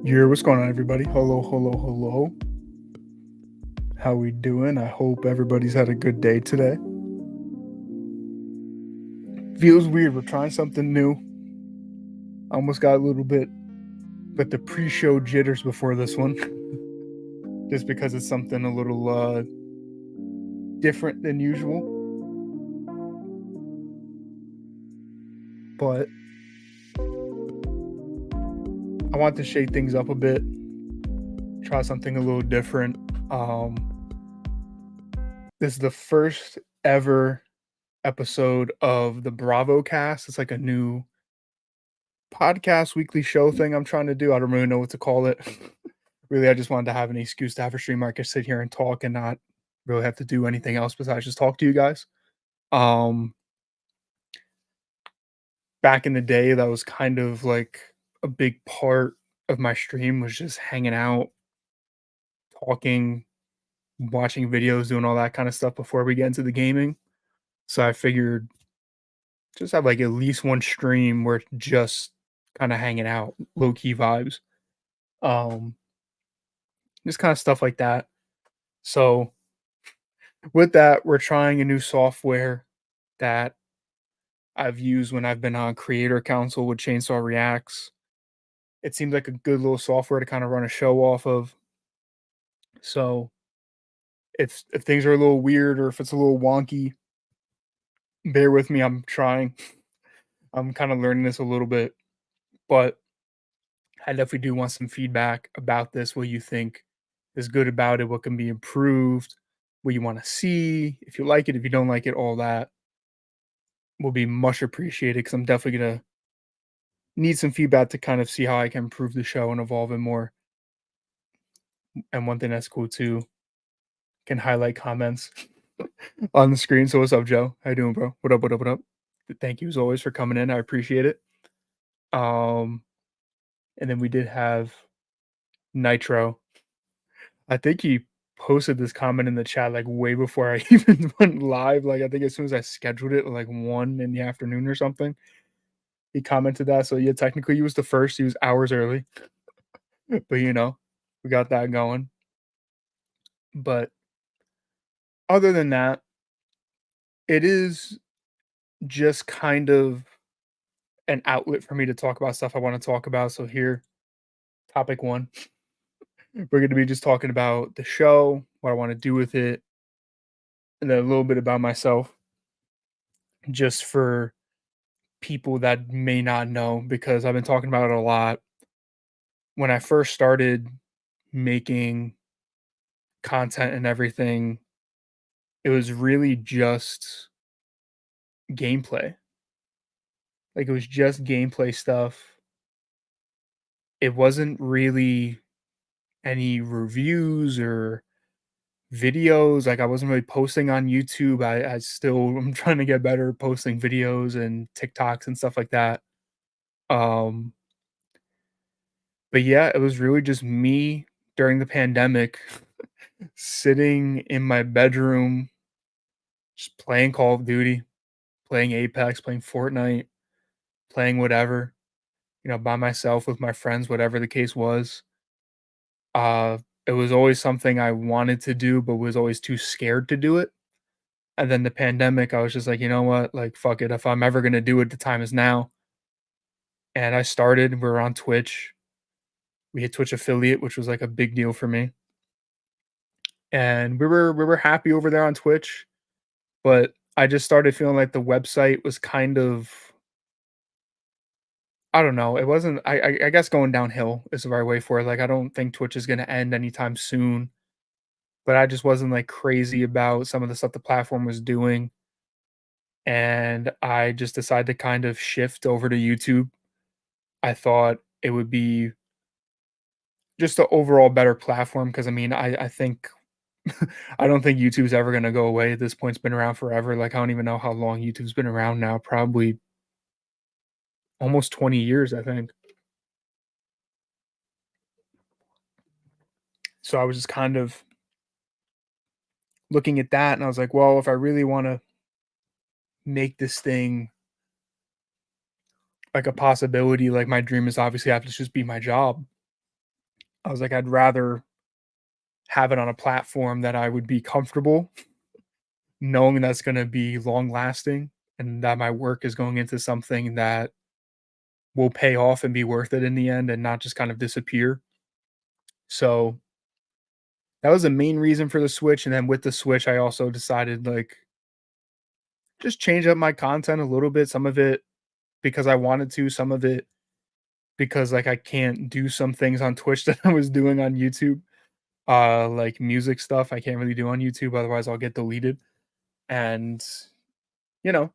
What's going on, everybody? Hello, hello, hello. How we doing? I hope everybody's had a good day today. Feels weird. We're trying something new. I almost got a little bit with the pre-show jitters before this one, just because it's something a little different than usual. But I want to shake things up a bit, try something a little different. Um, this is the first ever episode of the Bravo Cast. It's like a new podcast weekly show thing I'm trying to do. I don't really know what to call it. Really, I just wanted to have an excuse to have a stream where I could sit here and talk and not really have to do anything else besides just talk to you guys. Um, Back in the day, that was kind of like a big part of my stream was just hanging out, talking, watching videos, doing all that kind of stuff before we get into the gaming. So I figured just have like at least one stream where it's just kind of hanging out, low key vibes. Um, just kind of stuff like that. So with that, we're trying a new software that I've used when I've been on creator council with Chainsaw Reacts. It seems like a good little software to kind of run a show off of. So if things are a little weird or if it's a little wonky, bear with me. I'm trying. I'm kind of learning this a little bit, but I definitely do want some feedback about this. What you think is good about it? What can be improved? What you want to see? If you like it, if you don't like it, all that will be much appreciated because I'm definitely gonna need some feedback to kind of see how I can improve the show and evolve it more. And one thing that's cool too, can highlight comments on the screen. So what's up, Joe? How you doing, bro? What up? What up? What up? Thank you as always for coming in. I appreciate it. Um, and then we did have Nitro. I think he posted this comment in the chat like way before I even went live. Like I think as soon as I scheduled it, like 1 in the afternoon or something, he commented that. So yeah, technically he was the first. He was hours early, but we got that going. But other than that, it is just kind of an outlet for me to talk about stuff I want to talk about. So here, topic one, we're going to be just talking about the show, what I want to do with it, and then a little bit about myself, just for people that may not know, because I've been talking about it a lot. When I first started making content and everything, it was really just gameplay. Like it was just gameplay stuff. It wasn't really any reviews or videos. Like I wasn't really posting on YouTube. I still I'm trying to get better at posting videos and TikToks and stuff like that. Um, but yeah, it was really just me during the pandemic sitting in my bedroom, just playing Call of Duty, playing Apex, playing Fortnite, playing whatever, by myself with my friends, whatever the case was. Uh, it was always something I wanted to do, but was always too scared to do it. And then the pandemic, I was just like, you know what? Like, fuck it. If I'm ever gonna do it, the time is now. And I started. We were on Twitch. We hit Twitch affiliate, which was like a big deal for me. And we were happy over there on Twitch, but I just started feeling like the website was kind of, I don't know. It wasn't. I guess going downhill is the right way for it. Like I don't think Twitch is gonna end anytime soon. But I just wasn't like crazy about some of the stuff the platform was doing. And I just decided to kind of shift over to YouTube. I thought it would be just an overall better platform because I mean, I think I don't think YouTube's ever gonna go away at this point. It's been around forever. Like I don't even know how long YouTube's been around now. Probably almost 20 years, I think. So I was just kind of looking at that and I was like, well, if I really want to make this thing like a possibility, like my dream is obviously have to just be my job. I was like, I'd rather have it on a platform that I would be comfortable knowing that's gonna be long lasting and that my work is going into something that will pay off and be worth it in the end and not just kind of disappear. So that was the main reason for the switch. And then with the switch, I also decided like just change up my content a little bit. Some of it because I wanted to, some of it because like I can't do some things on Twitch that I was doing on YouTube. Like music stuff I can't really do on YouTube, otherwise I'll get deleted. And you know,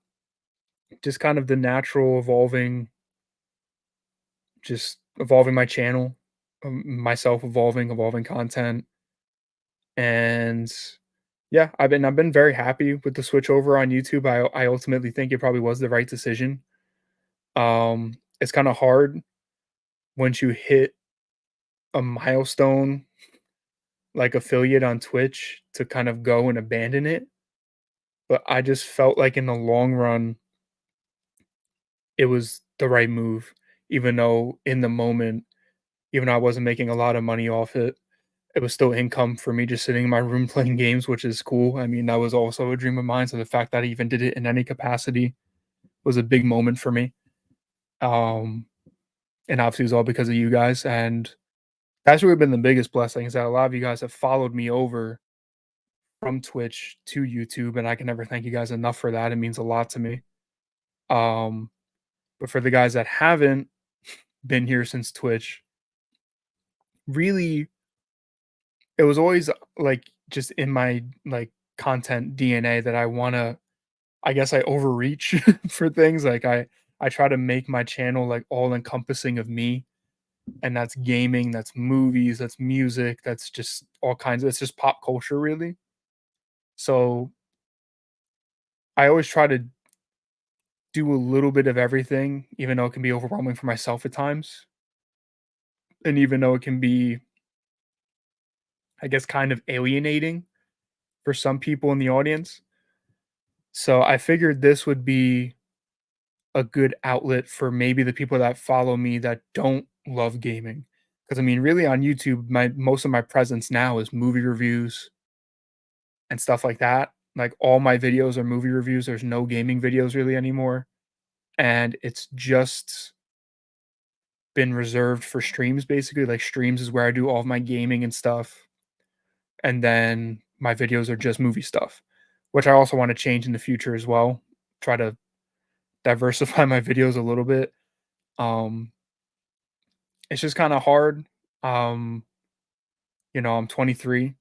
just kind of the natural evolving, just evolving my channel, myself evolving content, and yeah, I've been very happy with the switch over on YouTube. I ultimately think it probably was the right decision. It's kind of hard once you hit a milestone like affiliate on Twitch to kind of go and abandon it, but I just felt like in the long run it was the right move, even though in the moment, even though I wasn't making a lot of money off it, it was still income for me just sitting in my room playing games, which is cool. I mean, that was also a dream of mine. So the fact that I even did it in any capacity was a big moment for me. Um, and obviously it was all because of you guys. And that's really been the biggest blessing is that a lot of you guys have followed me over from Twitch to YouTube. And I can never thank you guys enough for that. It means a lot to me. Um, but for the guys that haven't been here since Twitch, really it was always like just in my like content DNA that I want to, I guess I overreach for things like I try to make my channel like all encompassing of me, and that's gaming, that's movies, that's music, that's just all kinds of, it's just pop culture really. So I always try to do a little bit of everything even though it can be overwhelming for myself at times, and even though it can be, I guess, kind of alienating for some people in the audience. So I figured this would be a good outlet for maybe the people that follow me that don't love gaming. Because I mean, really on YouTube, my most of my presence now is movie reviews and stuff like that. Like all my videos are movie reviews. There's no gaming videos really anymore. And it's just been reserved for streams basically. Like streams is where I do all of my gaming and stuff. And then my videos are just movie stuff, which I also want to change in the future as well. Try to diversify my videos a little bit. Um, it's just kind of hard. Um, I'm 23.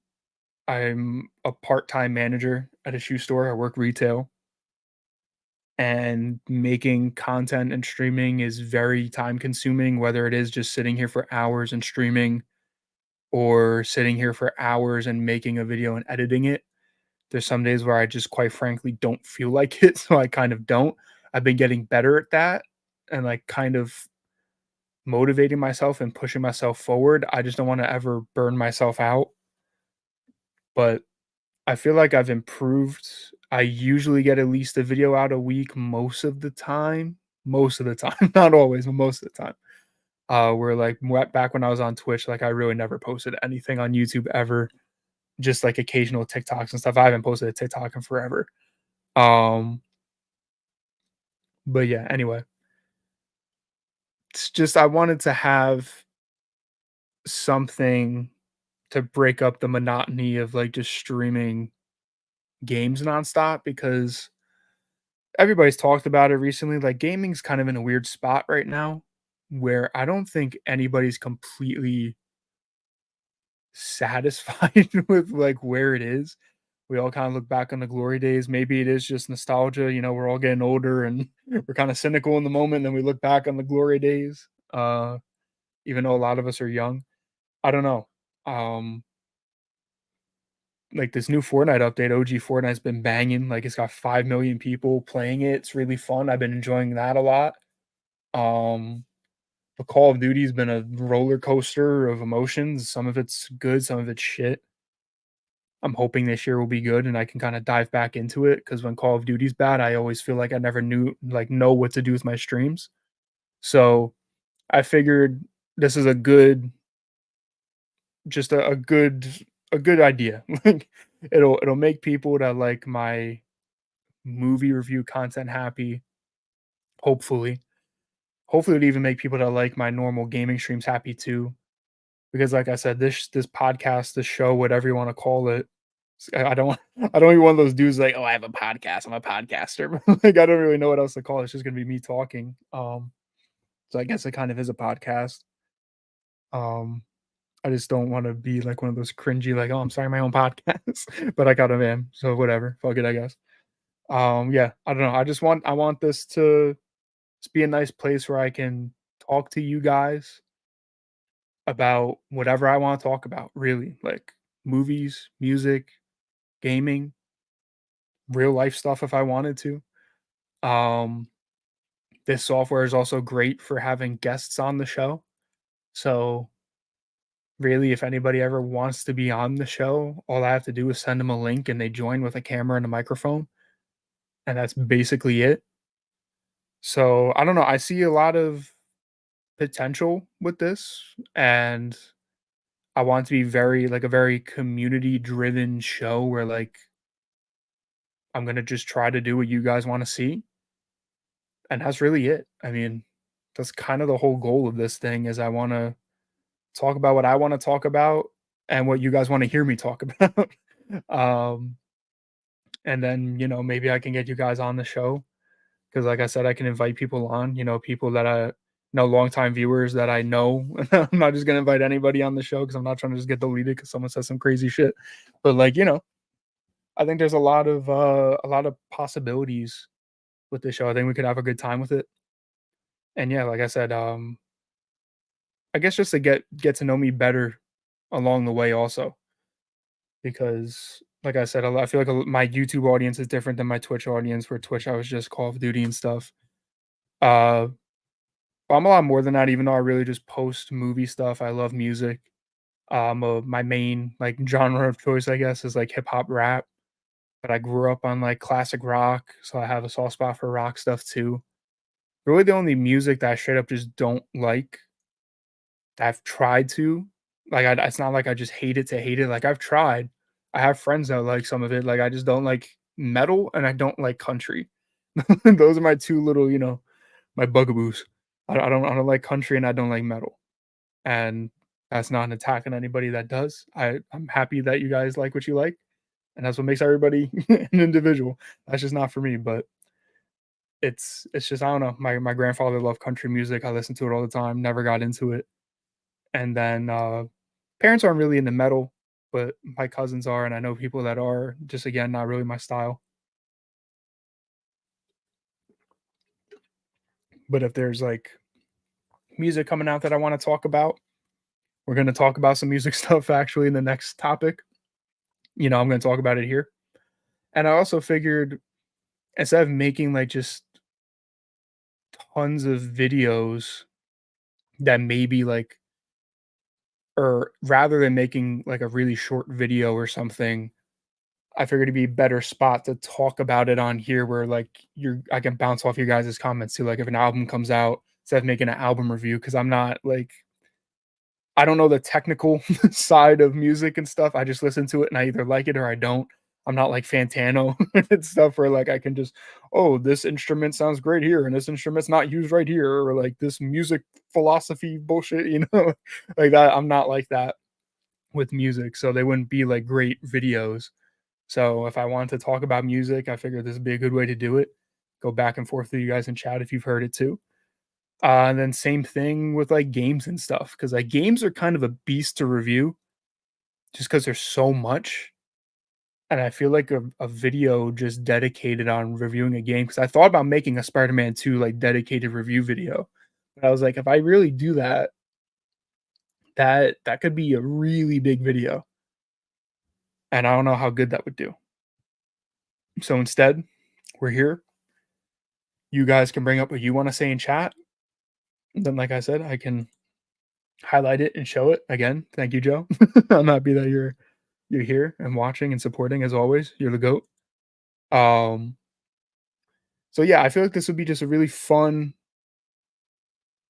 I'm a part-time manager at a shoe store. I work retail, and making content and streaming is very time consuming, whether it is just sitting here for hours and streaming or sitting here for hours and making a video and editing it. There's some days where I just quite frankly don't feel like it, so I kind of don't. I've been getting better at that and like kind of motivating myself and pushing myself forward. I just don't want to ever burn myself out. But I feel like I've improved. I usually get at least a video out a week most of the time. Most of the time, not always, but most of the time. Where like back when I was on Twitch, like I really never posted anything on YouTube ever. Just like occasional TikToks and stuff. I haven't posted a TikTok in forever. Um, but yeah, anyway, it's just I wanted to have something to break up the monotony of like just streaming games nonstop because everybody's talked about it recently. Like gaming's kind of in a weird spot right now where I don't think anybody's completely satisfied with like where it is. We all kind of look back on the glory days. Maybe it is just nostalgia. We're all getting older and we're kind of cynical in the moment. And then we look back on the glory days, even though a lot of us are young. I don't know. Um, like this new Fortnite update, OG Fortnite's been banging. Like it's got 5 million people playing it. It's really fun. I've been enjoying that a lot. Um, the Call of Duty's been a roller coaster of emotions. Some of it's good, some of it's shit. I'm hoping this year will be good and I can kind of dive back into it because when Call of Duty's bad, I always feel like I never know what to do with my streams. So I figured this is a good just a good idea. Like it'll make people that like my movie review content happy, hopefully. Hopefully it'll even make people that like my normal gaming streams happy too. Because like I said, this podcast, this show, whatever you want to call it, I don't I don't even one of those dudes like, oh, I have a podcast. I'm a podcaster. Like I don't really know what else to call it. It's just gonna be me talking. So I guess it kind of is a podcast. Um, I just don't want to be like one of those cringy, like, oh, I'm starting my own podcast, but I kind of am. So whatever, fuck it, I guess. Yeah, I don't know. I want this to just be a nice place where I can talk to you guys about whatever I want to talk about, really, like movies, music, gaming, real life stuff if I wanted to. Um, this software is also great for having guests on the show. So really, if anybody ever wants to be on the show, all I have to do is send them a link and they join with a camera and a microphone, and that's basically it. So I don't know. I see a lot of potential with this, and I want it to be very like a very community driven show where like I'm gonna just try to do what you guys want to see, and that's really it. I mean, that's kind of the whole goal of this thing is I want to talk about what I want to talk about and what you guys want to hear me talk about. um, and then maybe I can get you guys on the show because, like I said, I can invite people on. People that I know, longtime viewers that I know. I'm not just gonna invite anybody on the show because I'm not trying to just get deleted because someone says some crazy shit. But like I think there's a lot of possibilities with this show. I think we could have a good time with it. And yeah, like I said, I guess just to get to know me better along the way also, because like I said, I feel like my YouTube audience is different than my Twitch audience. Where Twitch, I was just Call of Duty and stuff. Uh, I'm a lot more than that. Even though I really just post movie stuff, I love music. My main like genre of choice, I guess, is like hip hop rap. But I grew up on like classic rock, so I have a soft spot for rock stuff too. Really, the only music that I straight up just don't like, that I've tried to, like, it's not like I just hate it to hate it, like, I've tried. I have friends that like some of it, like, I just don't like metal and I don't like country. Those are my 2 little, my bugaboos. I don't like country and I don't like metal, and that's not an attack on anybody that does. I'm happy that you guys like what you like, and that's what makes everybody an individual. That's just not for me, but it's just I don't know. My grandfather loved country music. I listened to it all the time, never got into it. And then, parents aren't really into metal, but my cousins are, and I know people that are. Just again, not really my style. But if there's like music coming out that I want to talk about, we're going to talk about some music stuff actually in the next topic. I'm going to talk about it here. And I also figured instead of making like just tons of videos that maybe like, or rather than making like a really short video or something, I figured it'd be a better spot to talk about it on here where like I can bounce off your guys' comments too. Like if an album comes out, instead of making an album review, because I'm not like I don't know the technical side of music and stuff. I just listen to it and I either like it or I don't. I'm not like Fantano and stuff where like I can just, oh, this instrument sounds great here and this instrument's not used right here, or like this music philosophy bullshit, like that. I'm not like that with music. So they wouldn't be like great videos. So if I wanted to talk about music, I figured this would be a good way to do it. Go back and forth with you guys in chat if you've heard it too. And then same thing with like games and stuff, because like games are kind of a beast to review just because there's so much. And I feel like a video just dedicated on reviewing a game, because I thought about making a Spider-Man 2 like dedicated review video. But I was like, if I really do that, that could be a really big video. And I don't know how good that would do. So instead, we're here. You guys can bring up what you want to say in chat. Then, like I said, I can highlight it and show it again. Thank you, Joe. I'm happy that you're here and watching and supporting as always. You're the goat. Um, so yeah, I feel like this would be just a really fun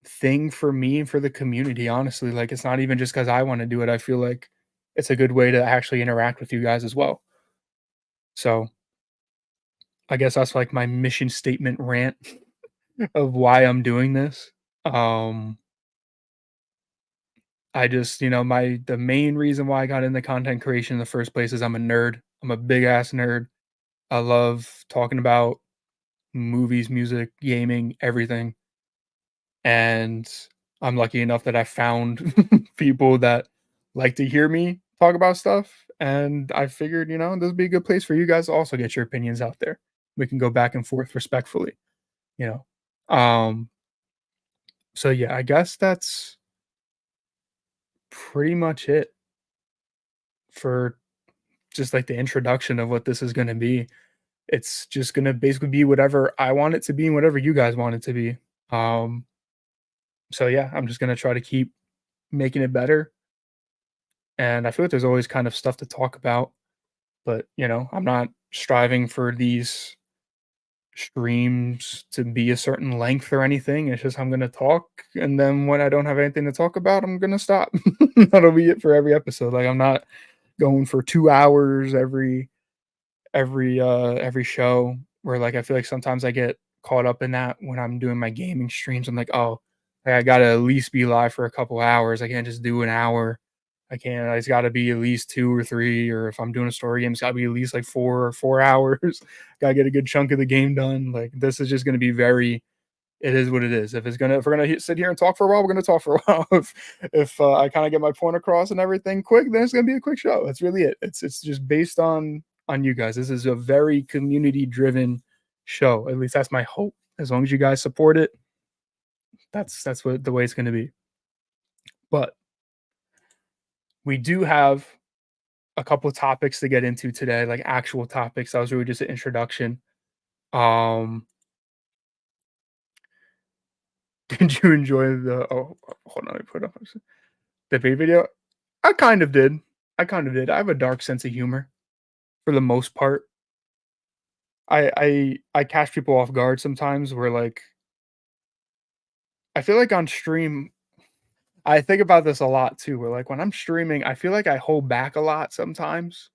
thing for me and for the community, honestly. Like, it's not even just because I want to do it. I feel like it's a good way to actually interact with you guys as well. So I guess that's like my mission statement rant of why I'm doing this. Um, I just, the main reason why I got into content creation in the first place is I'm a nerd. I'm a big ass nerd. I love talking about movies, music, gaming, everything. And I'm lucky enough that I found people that like to hear me talk about stuff. And I figured, this would be a good place for you guys to also get your opinions out there. We can go back and forth respectfully, you know. So yeah, I guess that's pretty much it for just like the introduction of what this is going to be. It's just going to basically be whatever I want it to be and whatever you guys want it to be. Um, so yeah, I'm just going to try to keep making it better. And I feel like there's always kind of stuff to talk about, but I'm not striving for these streams to be a certain length or anything. It's just I'm going to talk. And then when I don't have anything to talk about, I'm going to stop. That'll be it for every episode. Like, I'm not going for 2 hours every show, where like I feel like sometimes I get caught up in that when I'm doing my gaming streams. I'm like, oh, like, I gotta at least be live for a couple hours. I can't just do an hour. I can't. It's got to be at least 2 or 3. Or if I'm doing a story game, it's got to be at least like 4 hours. Gotta get a good chunk of the game done. Like, this is just gonna be very. It is what it is. If we're gonna sit here and talk for a while, we're gonna talk for a while. If I kind of get my point across and everything quick, then it's gonna be a quick show. That's really it. It's just based on you guys. This is a very community driven show. At least that's my hope. As long as you guys support it, that's what the way it's gonna be. But we do have a couple of topics to get into today, like actual topics. That was really just an introduction. Um, did you enjoy the? Oh, hold on, let me put up the video. I kind of did. I kind of did. I have a dark sense of humor for the most part. I catch people off guard sometimes where like I feel like on stream I think about this a lot too, where like when I'm streaming, I feel like I hold back a lot sometimes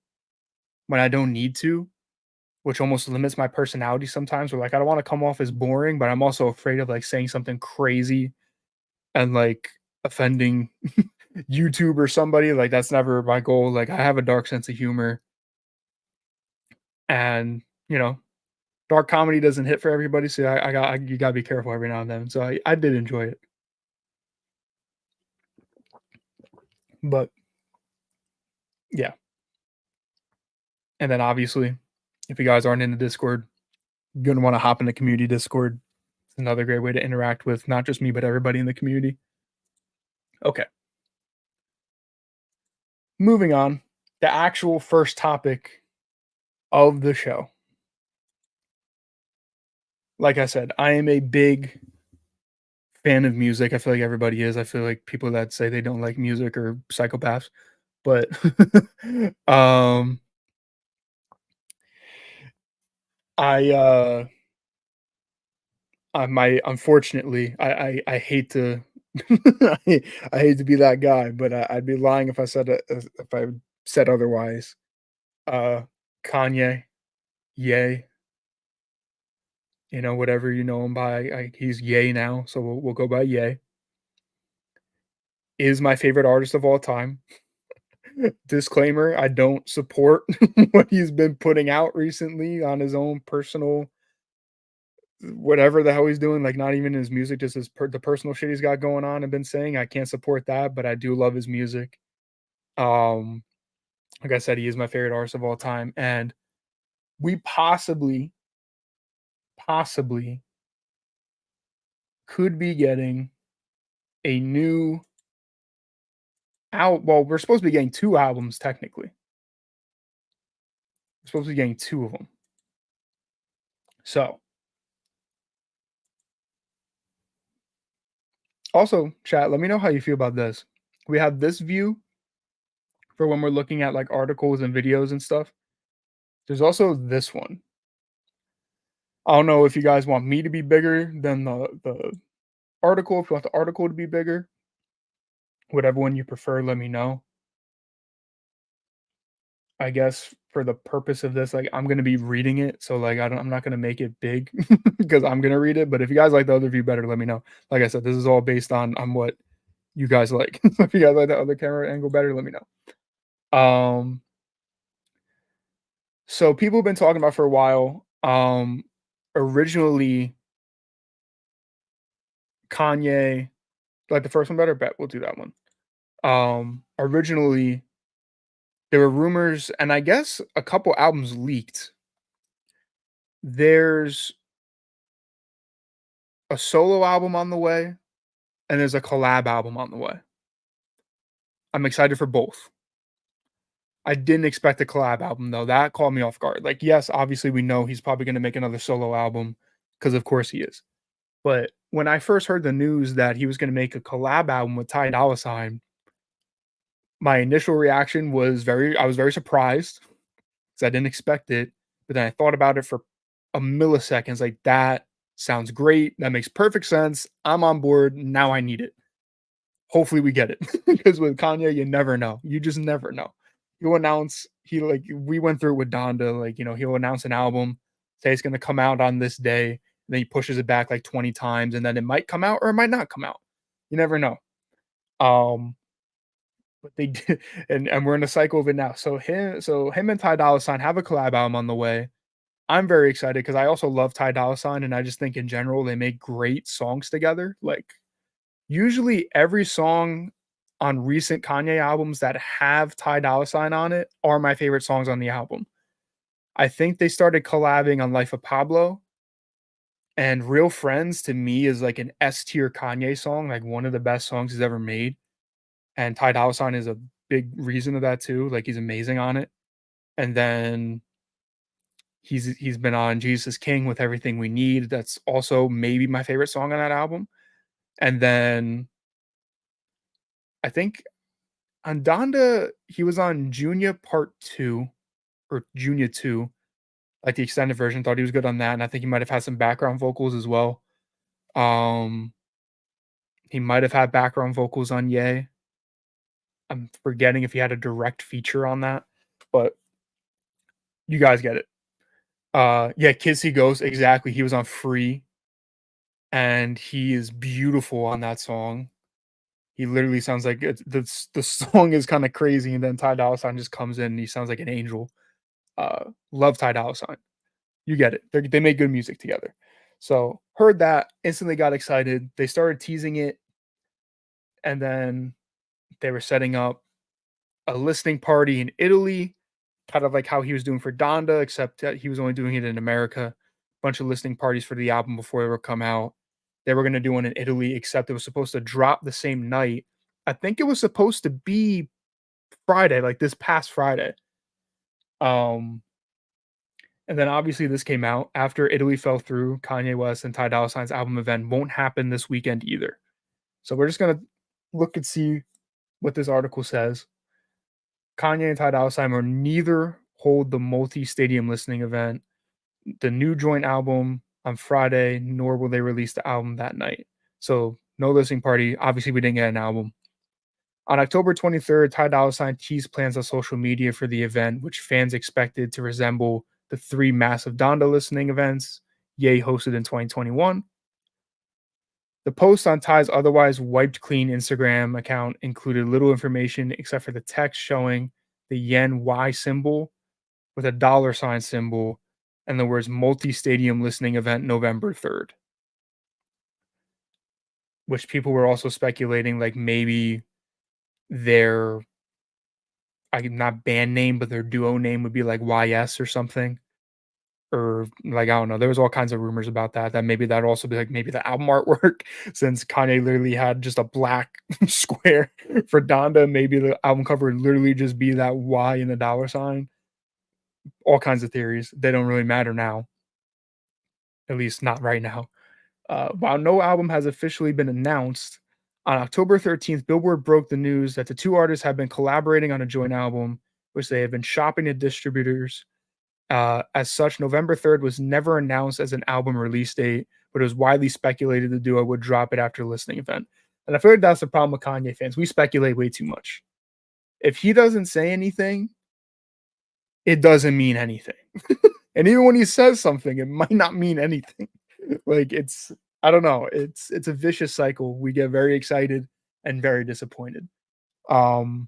when I don't need to, which almost limits my personality sometimes. Where like I don't want to come off as boring, but I'm also afraid of like saying something crazy and like offending YouTube or somebody. Like, that's never my goal. Like, I have a dark sense of humor, and dark comedy doesn't hit for everybody. So you gotta be careful every now and then. So I did enjoy it, but yeah. And then obviously, if you guys aren't in the Discord, you're gonna want to hop in the community Discord. It's another great way to interact with not just me but everybody in the community. Okay, moving on. The actual first topic of the show. Like I said, I am a big fan of music. I feel like everybody is. I feel like people that say they don't like music are psychopaths. But um I I my unfortunately I hate to I hate to be that guy, but I'd be lying if I said if I said otherwise. Uh Kanye, yay, whatever you know him by, he's Yay now, so we'll go by Yay. Is my favorite artist of all time. Disclaimer, I don't support what he's been putting out recently on his own personal whatever the hell he's doing, like, not even his music, just the personal shit he's got going on and been saying. I can't support that, but I do love his music. Um, like I said, he is my favorite artist of all time, and we possibly could be getting a new well, we're supposed to be getting 2 albums technically. We're supposed to be getting 2 of them. So, also, chat, let me know how you feel about this. We have this view for when we're looking at, like, articles and videos and stuff. There's also this one. I don't know if you guys want me to be bigger than the article. If you want the article to be bigger, whatever one you prefer, let me know. I guess for the purpose of this, like, I'm gonna be reading it, so, like, I'm not gonna make it big because I'm gonna read it, but if you guys like the other view better, let me know. Like I said, this is all based on what you guys like. So if you guys like the other camera angle better, let me know. So people have been talking about for a while, originally Kanye, like the first one better? Bet we'll do that one. Originally there were rumors, and I guess a couple albums leaked. There's a solo album on the way, and there's a collab album on the way. I'm excited for both. I didn't expect a collab album though. That caught me off guard. Like, yes, obviously we know he's probably gonna make another solo album because of course he is. But when I first heard the news that he was gonna make a collab album with Ty Dolla Sign, my initial reaction was I was very surprised because I didn't expect it. But then I thought about it for a milliseconds, like that sounds great. That makes perfect sense. I'm on board. Now I need it. Hopefully we get it. Because with Kanye, you never know. You just never know. He like we went through it with Donda, like, he'll announce an album, say it's gonna come out on this day, and then he pushes it back like 20 times, and then it might come out or it might not come out. You never know. Um, but they did, and we're in a cycle of it now. So him and Ty Dolla Sign have a collab album on the way. I'm very excited because I also love Ty Dolla Sign, and I just think in general they make great songs together. Like usually every song on recent Kanye albums that have Ty Dolla Sign on it are my favorite songs on the album. I think they started collabing on Life of Pablo, and Real Friends to me is like an S tier Kanye song, like one of the best songs he's ever made. And Ty Dolla Sign is a big reason of that too. Like he's amazing on it. And then he's been on Jesus is King with Everything We Need. That's also maybe my favorite song on that album. And then I think on Donda, he was on Junior Part 2 or Junior 2, like the extended version, thought he was good on that, and I think he might have had some background vocals as well. Um, he might have had background vocals on Yay. I'm forgetting if he had a direct feature on that, but you guys get it. Yeah, Kids See Ghosts, exactly, he was on Free, and he is beautiful on that song. He literally sounds like the song is kinda crazy, and then Ty Dolla Sign just comes in, and he sounds like an angel. Love Ty Dolla Sign. You get it. They make good music together. So heard that, instantly got excited. They started teasing it, and then they were setting up a listening party in Italy, kind of like how he was doing for Donda, except that he was only doing it in America. Bunch of listening parties for the album before it would come out. They were gonna do one in Italy, except it was supposed to drop the same night. I think it was supposed to be Friday, like this past Friday. Um, And then obviously this came out after Italy fell through. Kanye West and Ty Dolla Sign's album event won't happen this weekend either. So we're just gonna look and see what this article says. Kanye and Ty Dolla Sign will neither hold the multi-stadium listening event, the new joint album on Friday, nor will they release the album that night. So no listening party. Obviously, we didn't get an album. On October 23rd, Ty Dolla Sign teased plans on social media for the event, which fans expected to resemble the three massive Donda listening events Ye hosted in 2021. The post on Ty's otherwise wiped clean Instagram account included little information except for the text showing the yen Y symbol with a dollar sign symbol and the words multi stadium listening event November 3rd, which people were also speculating like maybe their not band name, but their duo name would be like YS or something. Or like, I don't know. There was all kinds of rumors about that. That maybe that'd also be like maybe the album artwork, since Kanye literally had just a black square for Donda. Maybe the album cover would literally just be that Y and the dollar sign. All kinds of theories. They don't really matter now. At least not right now. While no album has officially been announced, on October 13th, Billboard broke the news that the two artists have been collaborating on a joint album, which they have been shopping to distributors. As such, November 3rd was never announced as an album release date, but it was widely speculated the duo would drop it after the listening event. And I feel like that's the problem with Kanye fans. We speculate way too much. If he doesn't say anything, it doesn't mean anything. And even when he says something, it might not mean anything. Like it's I don't know. It's a vicious cycle. We get very excited and very disappointed. Um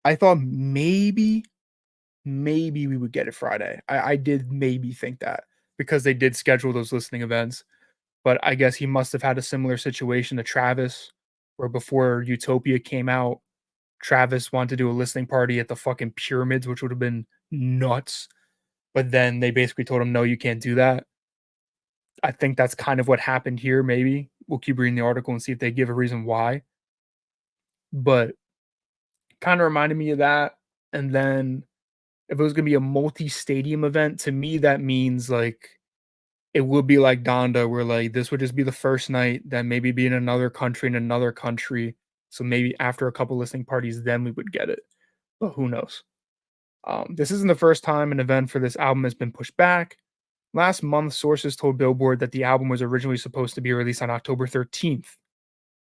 I thought maybe we would get it Friday. I did maybe think that because they did schedule those listening events, but I guess he must have had a similar situation to Travis, where before Utopia came out, Travis wanted to do a listening party at the fucking pyramids, which would have been nuts. But then they basically told him, no, you can't do that. I think that's kind of what happened here, maybe. We'll keep reading the article and see if they give a reason why. But kind of reminded me of that. And then if it was gonna be a multi-stadium event, to me that means like it would be like Donda, where like this would just be the first night, then maybe be in another country in another country. So maybe after a couple listening parties, then we would get it. But who knows? This isn't the first time an event for this album has been pushed back. Last month, sources told Billboard that the album was originally supposed to be released on October 13th,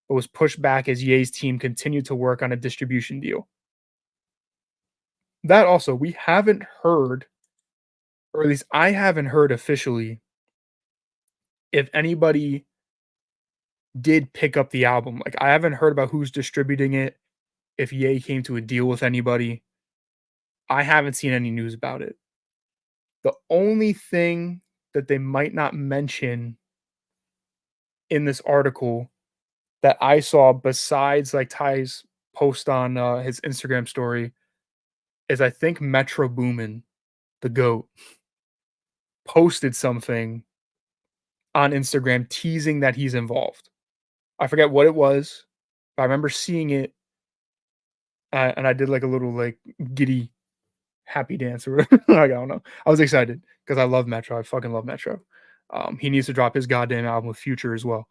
but was pushed back as Ye's team continued to work on a distribution deal. That also, we haven't heard, or at least I haven't heard officially, if anybody did pick up the album. Like, I haven't heard about who's distributing it, if Ye came to a deal with anybody. I haven't seen any news about it. The only thing that they might not mention in this article that I saw besides like Ty's post on his Instagram story is I think Metro Boomin, the GOAT, posted something on Instagram teasing that he's involved. I forget what it was, but I remember seeing it, and I did like a little like giddy happy dance or whatever. Like, I don't know. I was excited because I love Metro. I fucking love Metro. He needs to drop his goddamn album with Future as well.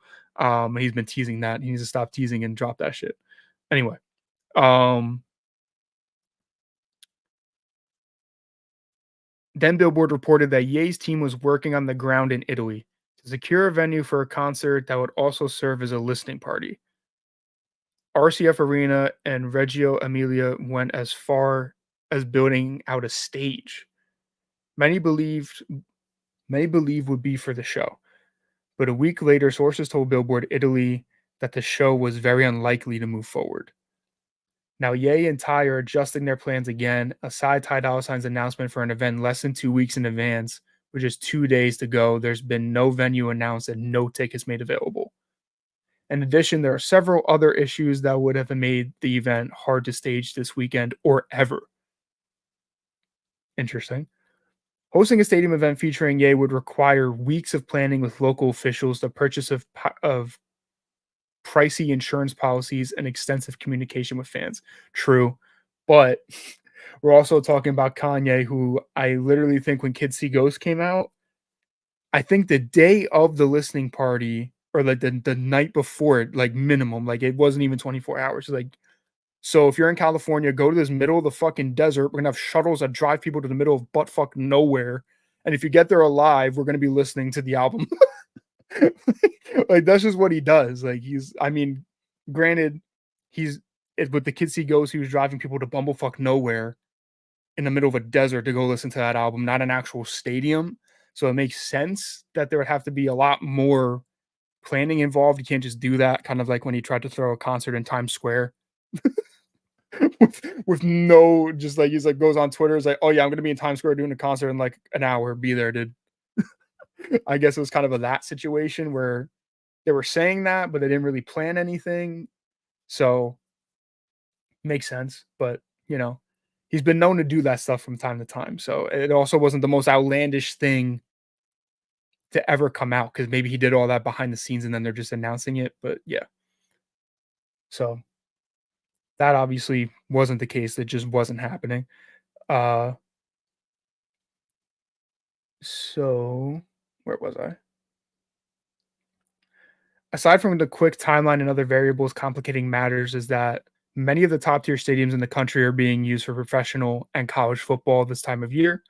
He's been teasing that. He needs to stop teasing and drop that shit. Anyway, um, then Billboard reported that Ye's team was working on the ground in Italy to secure a venue for a concert that would also serve as a listening party. RCF Arena and Reggio Emilia went as far as building out a stage. Many believed many believe would be for the show. But a week later, sources told Billboard Italy that the show was very unlikely to move forward. Now, Ye and Ty are adjusting their plans again, aside Ty Dolla Sign's announcement for an event less than 2 weeks in advance, which is 2 days to go. There's been no venue announced and no tickets made available. In addition, there are several other issues that would have made the event hard to stage this weekend or ever. Interesting. Hosting a stadium event featuring Ye would require weeks of planning with local officials, the purchase of pricey insurance policies, and extensive communication with fans. True. But we're also talking about Kanye, who I literally think when Kids See Ghosts came out, I think the day of the listening party or like the night before it, like minimum, like it wasn't even 24 hours. Like, so if you're in California, go to this middle of the fucking desert. We're gonna have shuttles that drive people to the middle of butt fuck nowhere. And if you get there alive, we're gonna be listening to the album. Like that's just what he does. Like I mean, granted, he's with the Kids See Ghosts, he was driving people to bumblefuck nowhere in the middle of a desert to go listen to that album, not an actual stadium. So it makes sense that there would have to be a lot more planning involved. You can't just do that, kind of like when he tried to throw a concert in Times Square with no, just like he's like goes on Twitter, is like, oh yeah, I'm gonna be in Times Square doing a concert in like an hour. Be there, dude. I guess it was kind of that situation where they were saying that, but they didn't really plan anything. So makes sense. But he's been known to do that stuff from time to time. So it also wasn't the most outlandish thing to ever come out because maybe he did all that behind the scenes and then they're just announcing it. But yeah. So that obviously wasn't the case. It just wasn't happening. Uh so where was I? Aside from the quick timeline and other variables complicating matters, is that many of the top tier stadiums in the country are being used for professional and college football this time of year.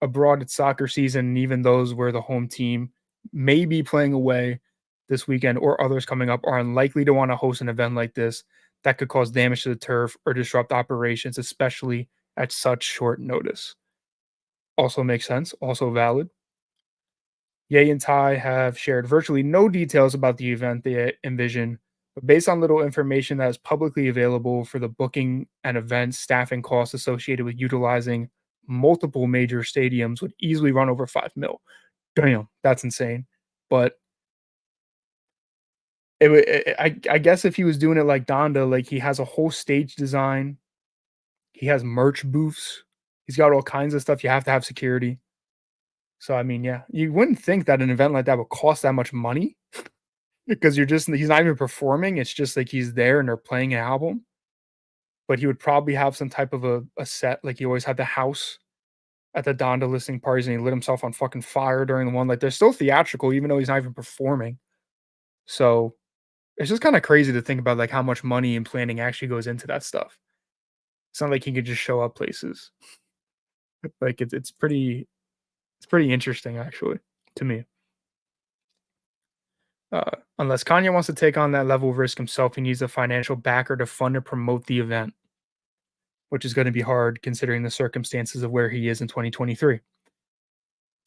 Abroad, it's soccer season, and even those where the home team may be playing away this weekend or others coming up are unlikely to want to host an event like this that could cause damage to the turf or disrupt operations, especially at such short notice. Also makes sense, also valid. Ye and Ty have shared virtually no details about the event they envision, but based on little information that is publicly available for the booking and event staffing costs associated with utilizing multiple major stadiums would easily run over 5 mil. Damn, that's insane. But I guess if he was doing it like Donda, like he has a whole stage design, he has merch booths, he's got all kinds of stuff. You have to have security. So I mean, yeah, you wouldn't think that an event like that would cost that much money because he's not even performing. It's just like he's there and they're playing an album. But he would probably have some type of a set, like he always had the house at the Donda listening parties and he lit himself on fucking fire during the one. Like they're still theatrical, even though he's not even performing. So it's just kind of crazy to think about like how much money and planning actually goes into that stuff. It's not like he could just show up places. Like it's pretty interesting actually to me. Unless Kanye wants to take on that level of risk himself, he needs a financial backer to fund and promote the event, which is going to be hard considering the circumstances of where he is in 2023.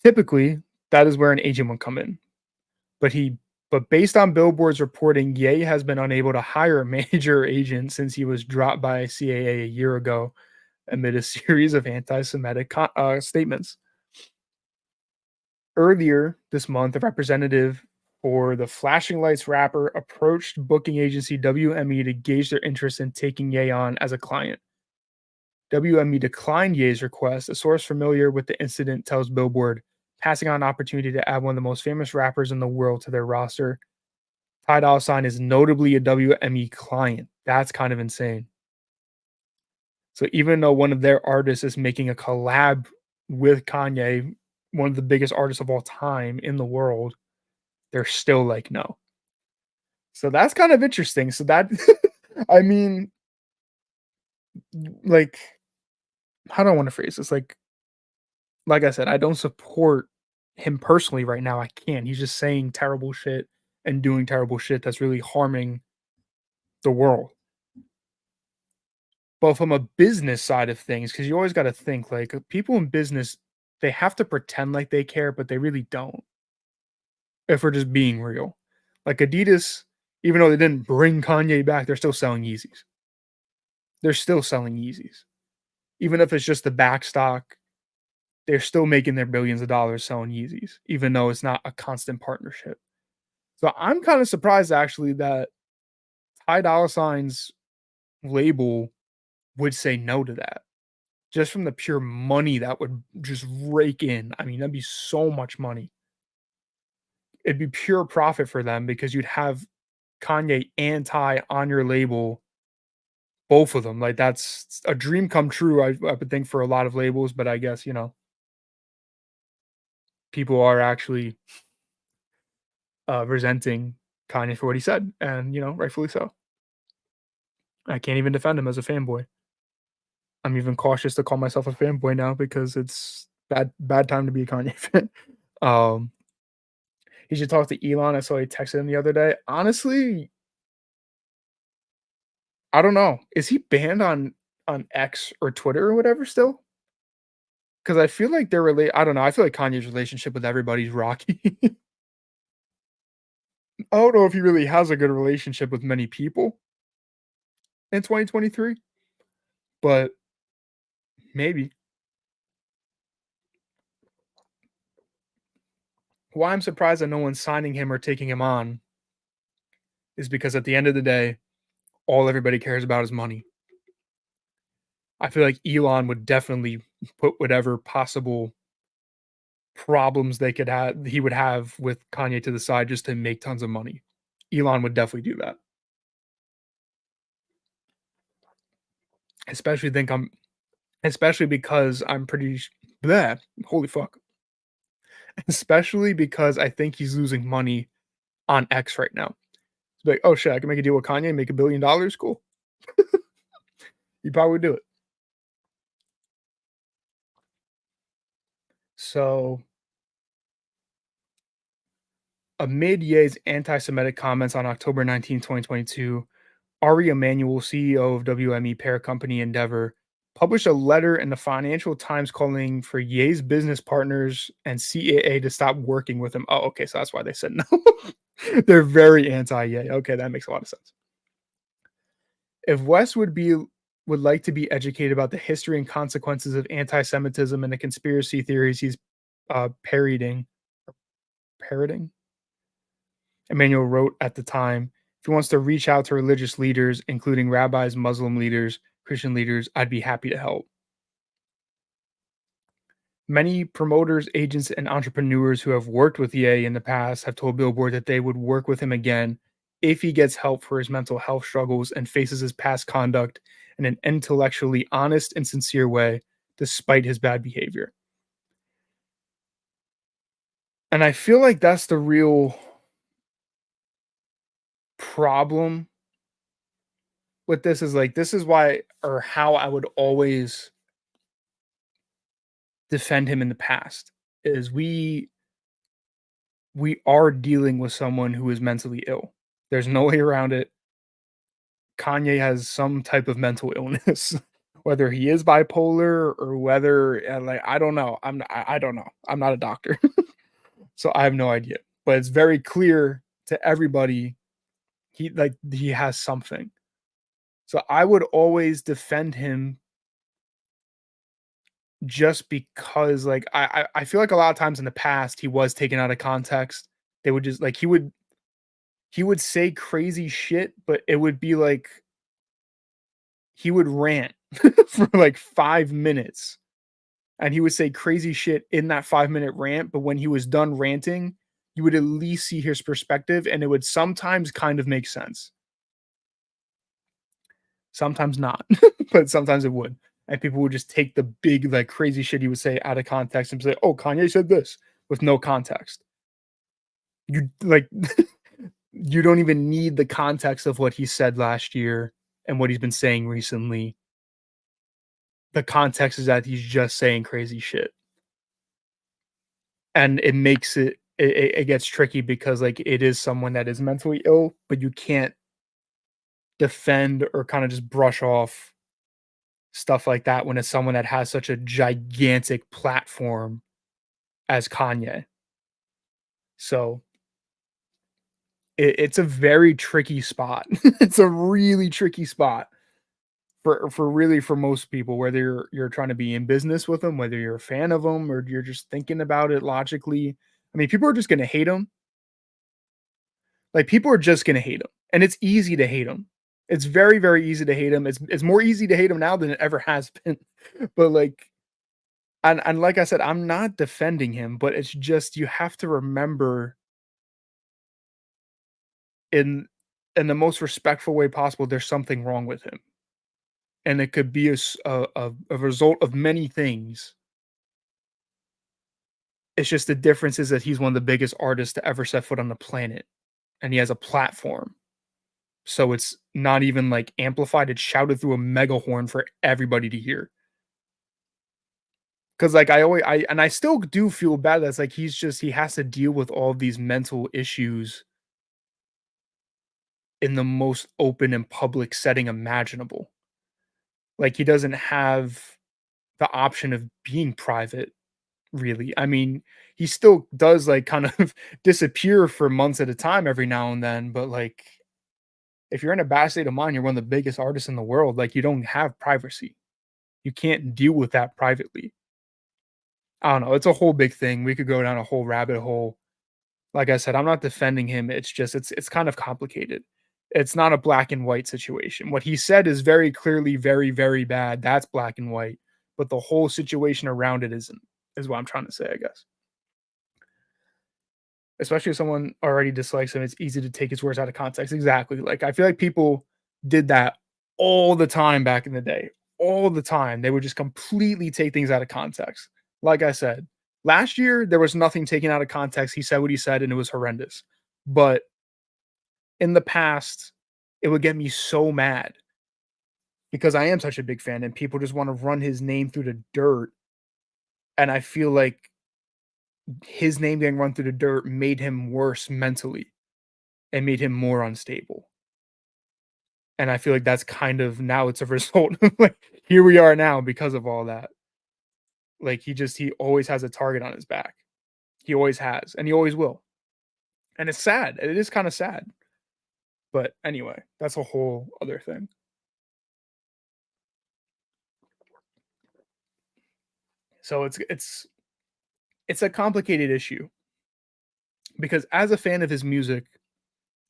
Typically, that is where an agent would come in. But he but based on Billboard's reporting, Ye has been unable to hire a major agent since he was dropped by CAA a year ago amid a series of anti-Semitic statements. Earlier this month, a representative for the Flashing Lights rapper approached booking agency WME to gauge their interest in taking Ye on as a client. WME declined Ye's request. A source familiar with the incident tells Billboard, passing on an opportunity to add one of the most famous rappers in the world to their roster. Ty Dolla Sign is notably a WME client. That's kind of insane. So even though one of their artists is making a collab with Kanye, one of the biggest artists of all time in the world, they're still like, no. So that's kind of interesting. So that, I mean, like, how do I want to phrase this? Like I said, I don't support him personally right now. I can't. He's just saying terrible shit and doing terrible shit that's really harming the world. But from a business side of things, because you always got to think like people in business, they have to pretend like they care, but they really don't. If we're just being real, like Adidas, even though they didn't bring Kanye back, they're still selling Yeezys. They're still selling Yeezys, even if it's just the back stock. They're still making their billions of dollars selling Yeezys, even though it's not a constant partnership. So I'm kind of surprised actually that Ty Dolla Sign's label would say no to that. Just from the pure money that would just rake in. I mean, that'd be so much money. It'd be pure profit for them because you'd have Kanye and Ty on your label, both of them. Like that's a dream come true, I would think for a lot of labels, but I guess, people are actually resenting Kanye for what he said, and rightfully so. I can't even defend him as a fanboy. I'm even cautious to call myself a fanboy now because it's bad time to be a Kanye fan. Um, he should talk to Elon. I saw he texted him the other day. Honestly, I don't know. Is he banned on X or Twitter or whatever still? Because I feel like they're I don't know. I feel like Kanye's relationship with everybody's rocky. I don't know if he really has a good relationship with many people in 2023, but maybe. Why I'm surprised that no one's signing him or taking him on is because at the end of the day, all everybody cares about is money. I feel like Elon would definitely put whatever possible problems he would have with Kanye to the side just to make tons of money. Elon would definitely do that. Especially think I'm especially because I'm pretty bleh, holy fuck. Especially because I think he's losing money on X right now. It's like, oh shit, I can make a deal with Kanye, make $1 billion. Cool. You probably would do it. So Amid Ye's anti-Semitic comments on October 19, 2022, Ari Emanuel, CEO of WME parent company Endeavor, published a letter in the Financial Times calling for Ye's business partners and CAA to stop working with him. Oh, okay, so that's why they said no. They're very anti-Ye. Okay, that makes a lot of sense. If West would like to be educated about the history and consequences of anti-Semitism and the conspiracy theories he's parroting, parroting, Emmanuel wrote at the time, if he wants to reach out to religious leaders, including rabbis, Muslim leaders, Christian leaders, I'd be happy to help. Many promoters, agents, and entrepreneurs who have worked with Ye in the past have told Billboard that they would work with him again if he gets help for his mental health struggles and faces his past conduct in an intellectually honest and sincere way, despite his bad behavior. And I feel like that's the real problem with this is like, this is why or how I would always defend him in the past is we are dealing with someone who is mentally ill. There's no way around it. Kanye has some type of mental illness, whether he is bipolar or whether like I don't know. I don't know. I'm not a doctor, so I have no idea. But it's very clear to everybody he has something. So I would always defend him just because like I feel like a lot of times in the past he was taken out of context. They would just like he would say crazy shit, but it would be like he would rant for like 5 minutes, and he would say crazy shit in that 5-minute rant, but when he was done ranting, you would at least see his perspective, and it would sometimes kind of make sense. Sometimes not, but sometimes it would, and people would just take the big, like, crazy shit he would say out of context and say, "Oh, Kanye said this," with no context. You like, you don't even need the context of what he said last year and what he's been saying recently. The context is that he's just saying crazy shit. And it makes it gets tricky because, like, it is someone that is mentally ill, but you can't defend or kinda just brush off stuff like that when it's someone that has such a gigantic platform as Kanye. So, it's a very tricky spot. It's a really tricky spot for really for most people, whether you're trying to be in business with them, whether you're a fan of them, or you're just thinking about it logically. I mean, people are just gonna hate him. Like, people are just gonna hate him, and it's easy to hate him. It's very, very easy to hate him. It's more easy to hate him now than it ever has been. But, like and like I said, I'm not defending him, but it's just you have to remember in in the most respectful way possible, there's something wrong with him, and it could be a result of many things. It's just the difference is that he's one of the biggest artists to ever set foot on the planet, and he has a platform. So it's not even, like, amplified, it's shouted through a megahorn for everybody to hear. Because like, I still do feel bad that's, like, he has to deal with all of these mental issues in the most open and public setting imaginable. Like, he doesn't have the option of being private, really. I mean, he still does, like, kind of disappear for months at a time every now and then, but, like, if you're in a bad state of mind, you're one of the biggest artists in the world, like, you don't have privacy. You can't deal with that privately. I don't know, it's a whole big thing. We could go down a whole rabbit hole. Like I said, I'm not defending him. It's just it's kind of complicated. It's not a black and white situation. What he said is very clearly very, very bad. That's black and white. But the whole situation around it isn't, is what I'm trying to say, I guess. Especially if someone already dislikes him, it's easy to take his words out of context. Exactly. Like, I feel like people did that all the time back in the day. All the time. They would just completely take things out of context. Like I said, last year there was nothing taken out of context. He said what he said and it was horrendous. But in the past, it would get me so mad because I am such a big fan and people just want to run his name through the dirt. And I feel like his name getting run through the dirt made him worse mentally and made him more unstable. And I feel like that's kind of now it's a result of, like, here we are now because of all that. Like, he always has a target on his back. He always has, and he always will. And it's sad. It is kinda sad. But anyway, that's a whole other thing. So it's a complicated issue because as a fan of his music,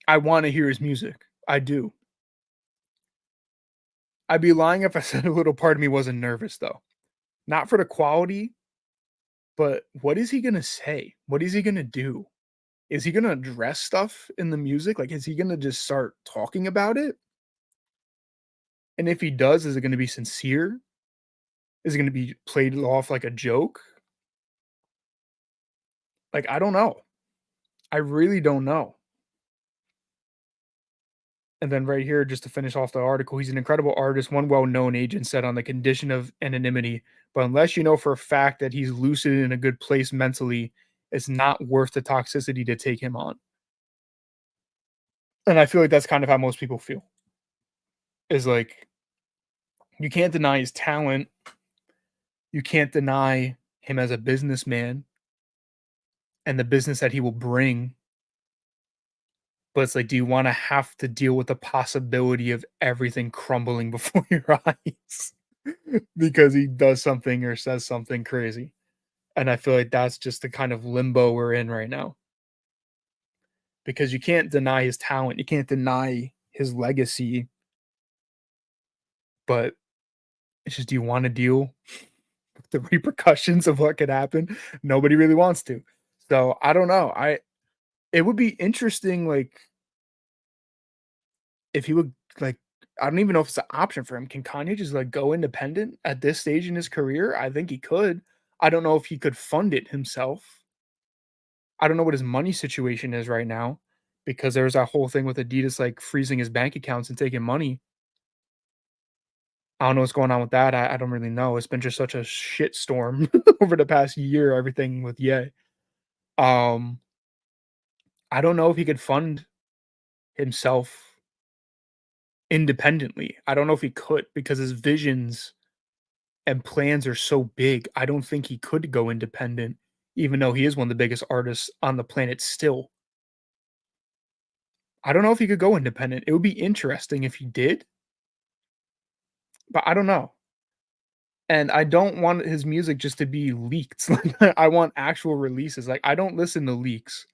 I wanna hear his music. I do. I'd be lying if I said a little part of me wasn't nervous, though. Not for the quality, but what is he gonna say? What is he gonna do? Is he gonna address stuff in the music? Like, is he gonna just start talking about it? And if he does, is it gonna be sincere? Is it gonna be played off like a joke? Like, I don't know. I really don't know. And then right here, just to finish off the article, he's an incredible artist. One well-known agent said on the condition of anonymity, but unless you know for a fact that he's lucid and in a good place mentally, it's not worth the toxicity to take him on. And I feel like that's kind of how most people feel. Is like you can't deny his talent, you can't deny him as a businessman and the business that he will bring. But it's like, do you want to have to deal with the possibility of everything crumbling before your eyes because he does something or says something crazy? And I feel like that's just the kind of limbo we're in right now because you can't deny his talent, you can't deny his legacy, but it's just, do you want to deal with the repercussions of what could happen? Nobody really wants to. So I don't know. It would be interesting, like if he would like I don't even know if it's an option for him. Can Kanye just like go independent at this stage in his career? I think he could. I don't know if he could fund it himself. I don't know what his money situation is right now because there's that whole thing with Adidas like freezing his bank accounts and taking money. I don't know what's going on with that. I don't really know. It's been just such a shit storm over the past year, everything with Ye. Um, I don't know if he could fund himself independently. I don't know if he could because his visions and plans are so big. I don't think he could go independent, even though he is one of the biggest artists on the planet still. I don't know if he could go independent. It would be interesting if he did, but I don't know. And I don't want his music just to be leaked. Like, I want actual releases. Like, I don't listen to leaks.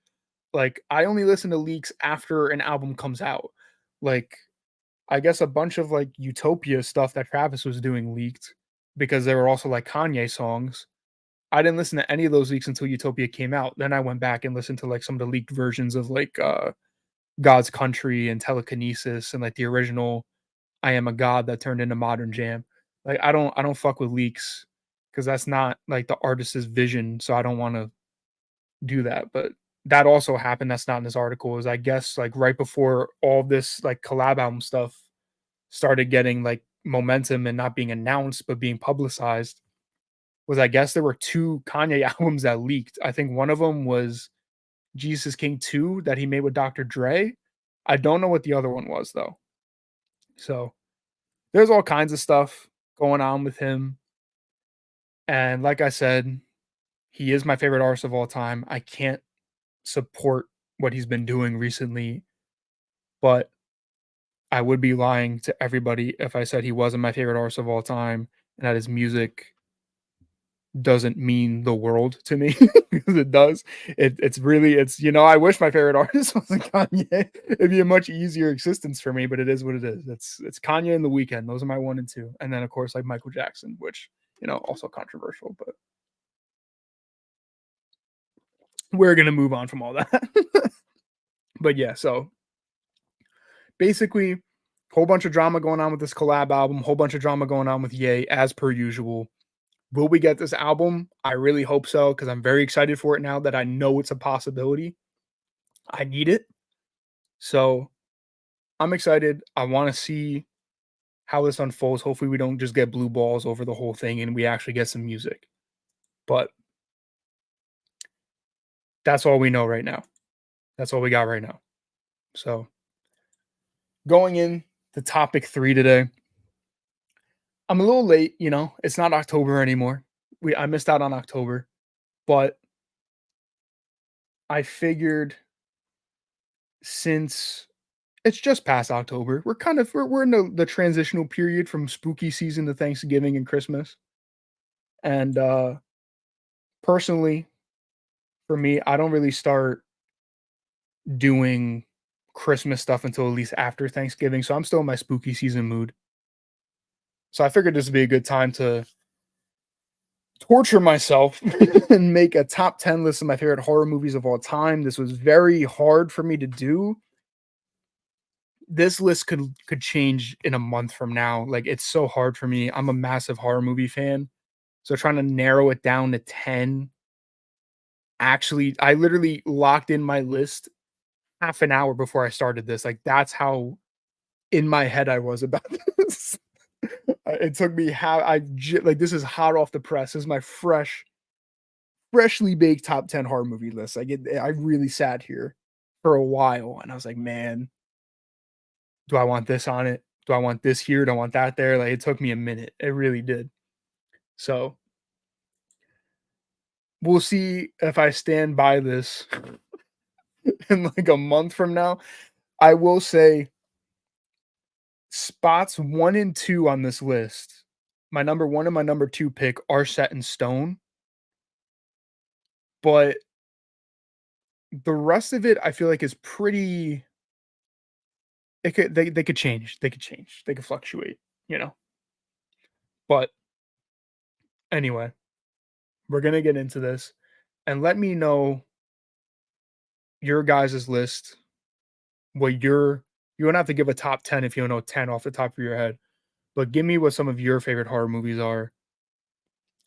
Like, I only listen to leaks after an album comes out. Like, I guess a bunch of like Utopia stuff that Travis was doing leaked because there were also like Kanye songs. I didn't listen to any of those leaks until Utopia came out. Then I went back and listened to like some of the leaked versions of like God's Country and Telekinesis and like the original I Am a God that turned into Modern Jam. Like I don't fuck with leaks because that's not like the artist's vision. So I don't want to do that. But that also happened. That's not in this article. Is I guess like right before all this like collab album stuff started getting like momentum and not being announced but being publicized was I guess there were 2 Kanye albums that leaked. I think one of them was Jesus King 2 that he made with Dr. Dre. I don't know what the other one was though. So, there's all kinds of stuff going on with him, and like I said, he is my favorite artist of all time. I can't support what he's been doing recently, but I would be lying to everybody if I said he wasn't my favorite artist of all time and that his music doesn't mean the world to me because it does. It's really I wish my favorite artist wasn't Kanye. It'd be a much easier existence for me, but it is what it is. It's Kanye and The Weeknd. Those are my 1 and 2. And then of course like Michael Jackson, which, also controversial, but we're gonna move on from all that. But yeah, so basically whole bunch of drama going on with this collab album, whole bunch of drama going on with Ye as per usual. Will we get this album? I really hope so because I'm very excited for it now that I know it's a possibility. I need it. So I'm excited. I want to see how this unfolds. Hopefully, we don't just get blue balls over the whole thing and we actually get some music. But That's all we know right now. That's all we got right now. So, going in to topic 3 today, I'm a little late, it's not October anymore. I missed out on October, but I figured since it's just past October, we're in the transitional period from spooky season to Thanksgiving and Christmas. And personally, for me, I don't really start doing Christmas stuff until at least after Thanksgiving. So I'm still in my spooky season mood. So I figured this would be a good time to torture myself and make a top 10 list of my favorite horror movies of all time. This was very hard for me to do. This list could change in a month from now. Like, it's so hard for me. I'm a massive horror movie fan. So trying to narrow it down to 10, actually, I literally locked in my list half an hour before I started this. Like, that's how in my head I was about this. It took me how like, this is hot off the press. This is my freshly baked top 10 horror movie list. I really sat here for a while and I was like, man, do I want this on it? Do I want this here? Do I want that there? Like, it took me a minute. It really did. So we'll see if I stand by this in like a month from now. I will say spots 1 and 2 on this list, my number 1 and my number 2 pick are set in stone, but the rest of it I feel like is pretty. They could change. They could change. They could fluctuate, you know. But anyway, we're gonna get into this, and let me know your guys' list. What you don't have to give a top 10 if you don't know 10 off the top of your head, but give me what some of your favorite horror movies are,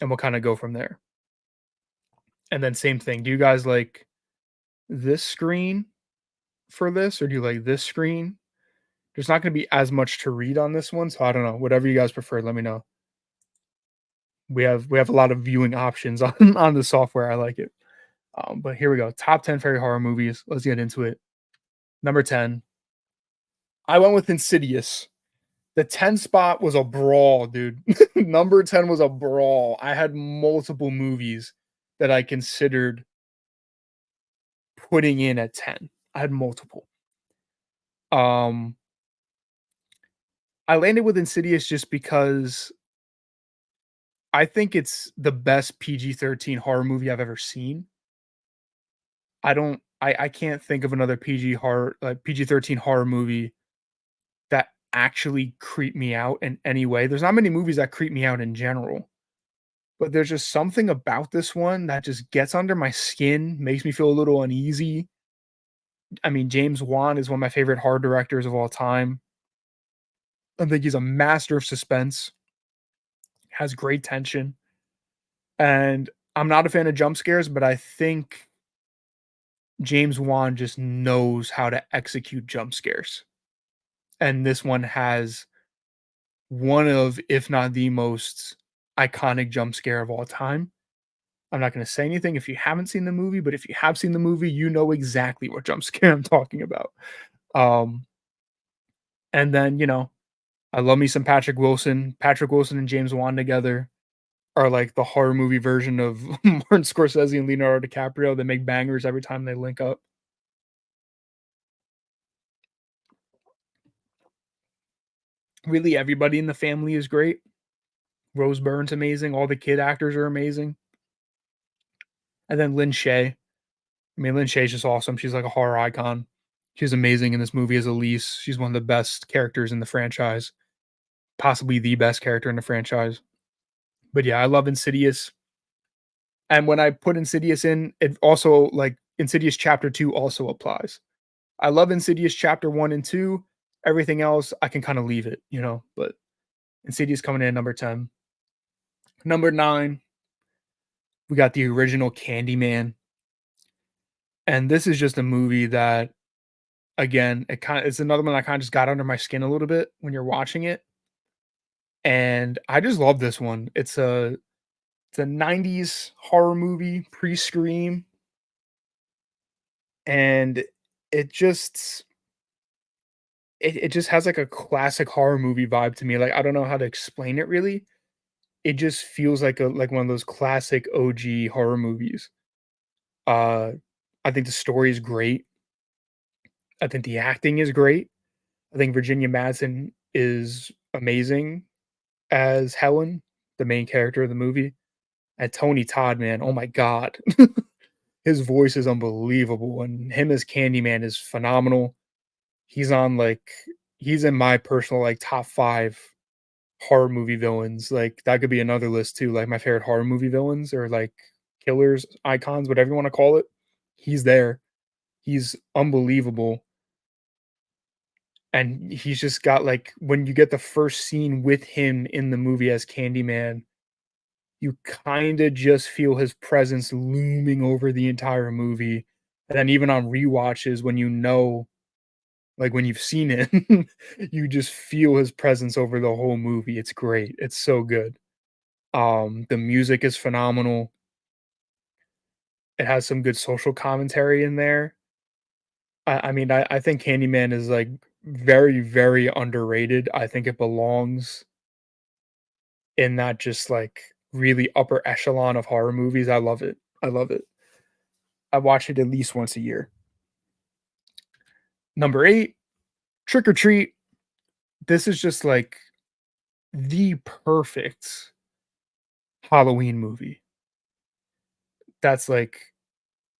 and we'll kind of go from there. And then same thing. Do you guys like this screen for this, or do you like this screen? There's not going to be as much to read on this one, so I don't know. Whatever you guys prefer, let me know. We have a lot of viewing options on the software. I like it. But here we go. Top 10 fairy horror movies. Let's get into it. Number 10. I went with Insidious. The 10 spot was a brawl, dude. Number 10 was a brawl. I had multiple movies that I considered putting in at 10. I had multiple. Um I landed with Insidious just because I think it's the best PG-13 horror movie I've ever seen. I can't think of another PG-13 horror movie that actually creep me out in any way. There's not many movies that creep me out in general, but there's just something about this one that just gets under my skin, makes me feel a little uneasy. I mean, James Wan is one of my favorite horror directors of all time. I think he's a master of suspense, has great tension, and I'm not a fan of jump scares, but I think James Wan just knows how to execute jump scares. And this one has one of, if not the most iconic jump scare of all time. I'm not going to say anything if you haven't seen the movie, but if you have seen the movie, you know exactly what jump scare I'm talking about. Um, and then, I love me some Patrick Wilson. Patrick Wilson and James Wan together are like the horror movie version of Martin Scorsese and Leonardo DiCaprio. They make bangers every time they link up. Really, everybody in the family is great. Rose Byrne's amazing. All the kid actors are amazing. And then Lynn Shay. I mean, Lynn Shay's just awesome. She's like a horror icon. She's amazing in this movie as Elise. She's one of the best characters in the franchise, possibly the best character in the franchise. But yeah, I love Insidious. And when I put Insidious in, it also like Insidious Chapter 2 also applies. I love Insidious Chapter 1 and 2. Everything else, I can kind of leave it, but Insidious coming in at number 10. Number 9, we got the original Candyman. And this is just a movie that, again, it's another one that kind of just got under my skin a little bit when you're watching it. And I just love this one. It's a 90s horror movie, pre-Scream. and it just it just has, like, a classic horror movie vibe to me, like, I don't know how to explain it really. It just feels like one of those classic OG horror movies. Uh, I think the story is great. I think the acting is great. I think Virginia Madsen is amazing as Helen, the main character of the movie. And Tony Todd, man, oh my god. His voice is unbelievable, and him as Candyman is phenomenal. He's on, like he's in my personal, like, top 5 horror movie villains, like, that could be another list too, like, my favorite horror movie villains or, like, killers, icons, whatever you wanna call it. He's there. He's unbelievable, and he's just got, like when you get the first scene with him in the movie as Candyman, you kinda just feel his presence looming over the entire movie, and then even on rewatches when you know like, when you've seen it, you just feel his presence over the whole movie, it's great, it's so good. The music is phenomenal. It has some good social commentary in there. I mean, I think Candyman is, like, very, very underrated. I think it belongs in that just, like, really upper echelon of horror movies. I love it. I love it. I watch it at least once a year. Number 8, Trick or Treat. This is just, like, the perfect Halloween movie that's, like,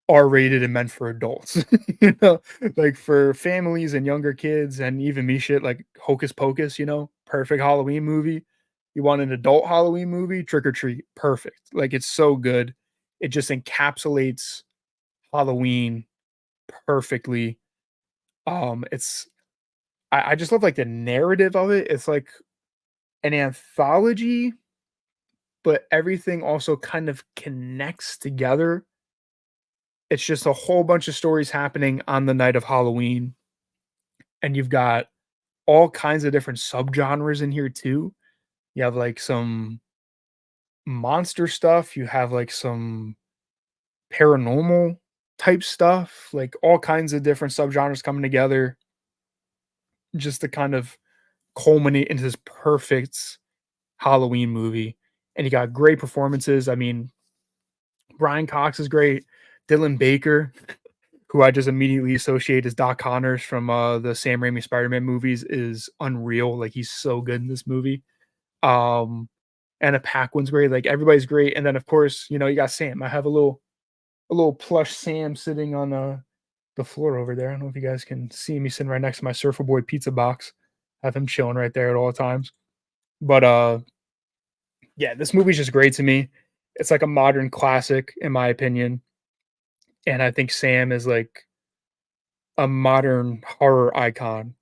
R-rated and meant for adults, you know? Like, for families and younger kids and even me shit, like Hocus Pocus, perfect Halloween movie. You want an adult Halloween movie? Trick or Treat, perfect. Like, it's so good. It just encapsulates Halloween perfectly. It's I just love, like, the narrative of it. It's like an anthology, but everything also kind of connects together. It's just a whole bunch of stories happening on the night of Halloween, and you've got all kinds of different subgenres in here too. You have, like, some monster stuff, you have, like, some paranormal type stuff, like, all kinds of different subgenres coming together just to kind of culminate into this perfect Halloween movie, and you got great performances. I mean, Brian Cox is great. Dylan Baker, who I just immediately associate as Doc Connors from, the Sam Raimi Spider-Man movies, is unreal, like, he's so good in this movie. Um, Anna Paquin's great, like, everybody's great, and then, of course, you got Sam. I have a little plush Sam sitting on, the floor over there. I don't know if you guys can see me sitting right next to my Surfer Boy pizza box. Have him chilling right there at all times. But, yeah, this movie's just great to me. It's like a modern classic, in my opinion, and I think Sam is, like, a modern horror icon.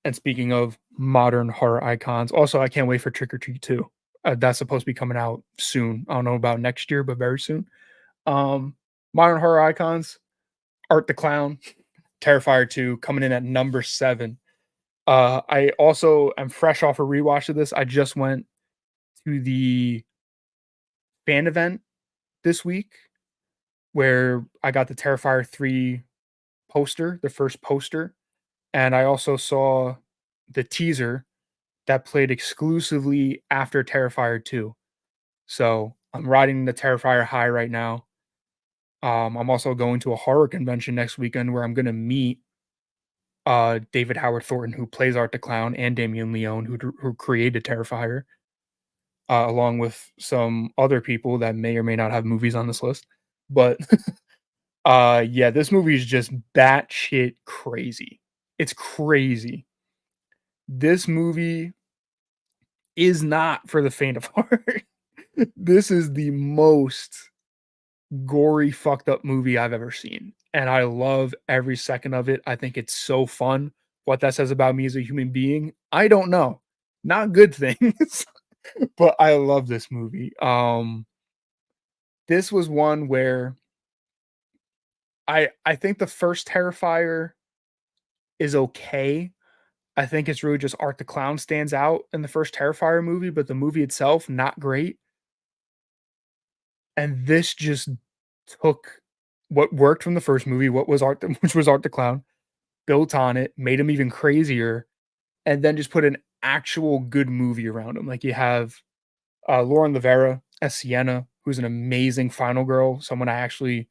And speaking of modern horror icons, also, I can't wait for Trick or Treat 2. That's supposed to be coming out soon. I don't know about next year, but very soon. Um, Modern horror icons, Art the Clown, Terrifier 2 coming in at number 7. I also am fresh off a rewatch of this. I just went to the fan event this week where I got the Terrifier 3 poster, the first poster, and I also saw the teaser that played exclusively after Terrifier 2. So, I'm riding the Terrifier high right now. I'm also going to a horror convention next weekend where I'm gonna meet, David Howard Thornton, who plays Art the Clown, and Damien Leone, who created Terrifier, along with some other people that may or may not have movies on this list. But, yeah, this movie is just batshit crazy. It's crazy. This movie is not for the faint of heart. This is the most gory, fucked up movie I've ever seen, and I love every second of it. I think it's so fun. What that says about me as a human being, I don't know. Not good things, but I love this movie. This was one where I think the first Terrifier is okay. I think it's really just Art the Clown stands out in the first Terrifier movie, but the movie itself, not great. And this just took what worked from the first movie, what was Art the which was Art the Clown, built on it, made him even crazier, and then just put an actual good movie around him. Like, you have, Lauren Rivera as Sienna, who's an amazing final girl, someone I actually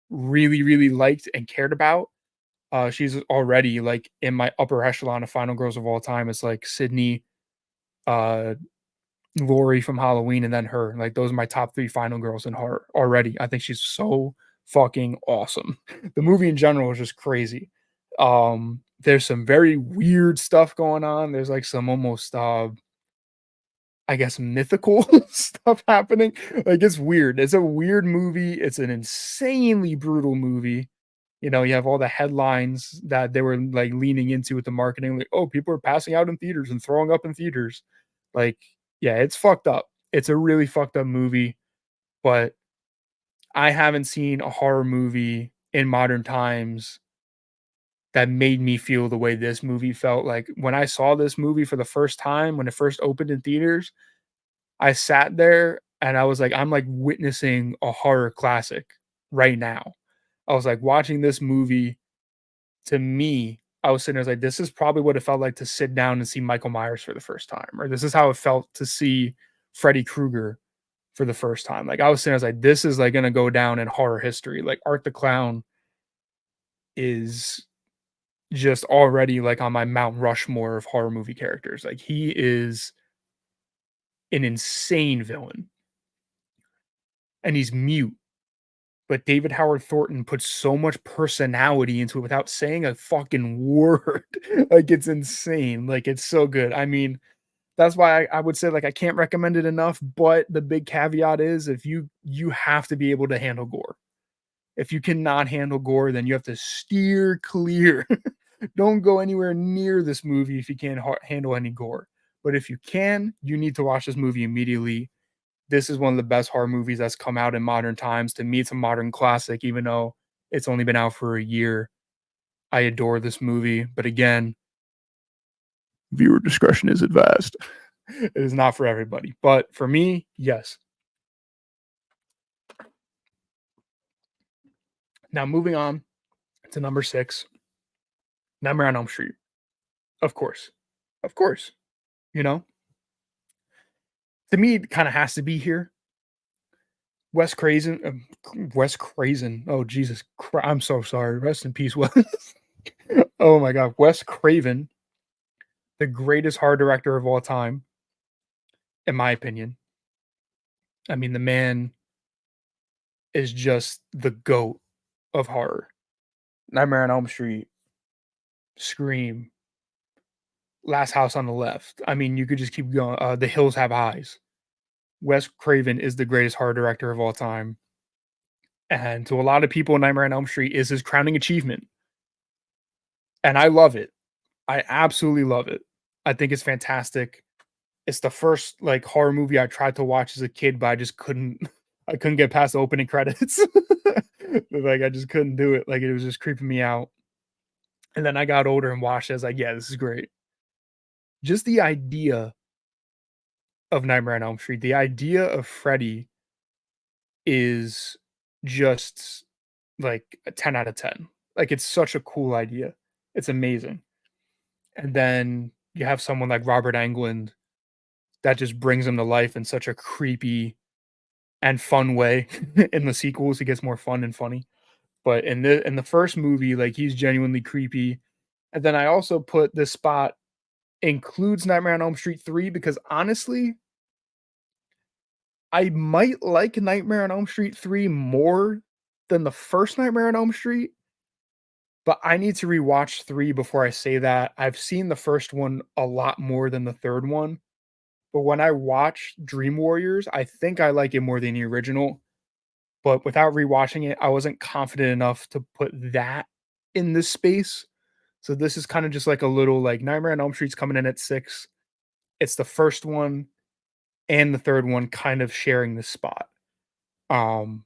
really, really liked and cared about. She's already, like, in my upper echelon of final girls of all time. It's like Sydney, uh, Laurie from Halloween, and then her. Like, those are my top 3 final girls in horror already. I think she's so fucking awesome. The movie in general is just crazy. There's some very weird stuff going on. There's, like, some almost, I guess, mythical stuff happening. Like, it's weird. It's a weird movie. It's an insanely brutal movie. You know, you have all the headlines that they were, like, leaning into with the marketing, like, "Oh, people are passing out in theaters and throwing up in theaters." Like, yeah, it's fucked up. It's a really fucked up movie, but I haven't seen a horror movie in modern times that made me feel the way this movie felt. Like, when I saw this movie for the first time, when it first opened in theaters, I sat there and I was like, I'm, like, witnessing a horror classic right now. I was like, watching this movie, to me, I was sitting there, I was like, "This is probably what it felt like to sit down and see Michael Myers for the first time," or, "This is how it felt to see Freddy Krueger for the first time." Like, I was sitting there, I was like, "This is, like, gonna go down in horror history." Like, Art the Clown is just already, like, on my Mount Rushmore of horror movie characters. Like, he is an insane villain, and he's mute, but David Howard Thornton puts so much personality into it without saying a fucking word. Like, it's insane. Like, it's so good. I mean, that's why I would say, like, I can't recommend it enough, but the big caveat is if you have to be able to handle gore. If you cannot handle gore, then you have to steer clear. Don't go anywhere near this movie if you can't handle any gore. But if you can, you need to watch this movie immediately. This is one of the best horror movies that's come out in modern times. To me, it's a modern classic, even though it's only been out for a year. I adore this movie, but again, viewer discretion is advised. It is not for everybody, but for me, yes. Now moving on to number 6, Nightmare on Elm Street. Of course. Of course. You know? To me, it kinda has to be here. Wes Crazen. Oh, Jesus I'm so sorry. Rest in peace, Wes. Oh my god. Wes Craven, the greatest horror director of all time, in my opinion. I mean, the man is just the GOAT of horror. Nightmare on Elm Street, Scream, Last House on the Left. I mean, you could just keep going. The Hills Have Eyes. Wes Craven is the greatest horror director of all time. And to a lot of people, Nightmare on Elm Street is his crowning achievement. And I love it. I absolutely love it. I think it's fantastic. It's the first like horror movie I tried to watch as a kid, but I just couldn't I couldn't get past the opening credits. Like I just couldn't do it. Like it was just creeping me out. And then I got older and watched it. I was like, yeah, this is great. Just the idea of Nightmare on Elm Street, the idea of Freddy is just like a 10 out of 10. Like it's such a cool idea. It's amazing. And then you have someone like Robert Englund that just brings him to life in such a creepy and fun way. In the sequels, it gets more fun and funny. But in the first movie, like he's genuinely creepy. And then I also put this spot includes Nightmare on Elm Street 3 because honestly, I might like Nightmare on Elm Street 3 more than the first Nightmare on Elm Street, but I need to rewatch 3 before I say that. I've seen the first one a lot more than the third one, but when I watch Dream Warriors, I think I like it more than the original, but without rewatching it, I wasn't confident enough to put that in this space. So this is kinda just like a little, like, Nightmare on Elm Street's coming in at 6. It's the first one and the third one kind of sharing this spot. Um,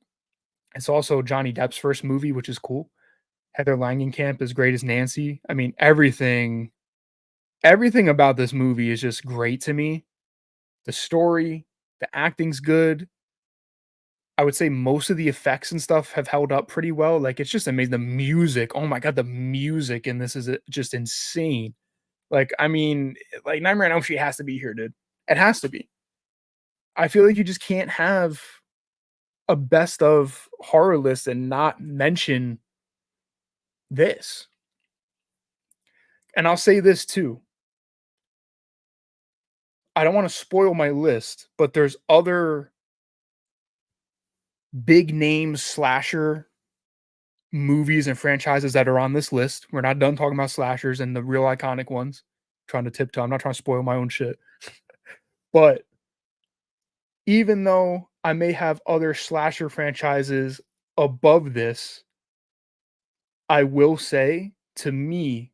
it's also Johnny Depp's first movie, which is cool. Heather Langenkamp is great as Nancy. I mean, everything about this movie is just great to me. The story, the acting's good. I would say most of the effects and stuff have held up pretty well, like, it's just amazing. The music, oh my god, the music in this is, just insane. Like, I mean, like, Nightmare on Elm Street has to be here, dude. It has to be. I feel like you just can't have a best of horror list and not mention this. And I'll say this too. I don't wanna spoil my list, but there's other big name slasher movies and franchises that are on this list. We're not done talking about slashers and the real iconic ones. Trying to tiptoe. I'm not trying to spoil my own shit. But even though I may have other slasher franchises above this, I will say, to me,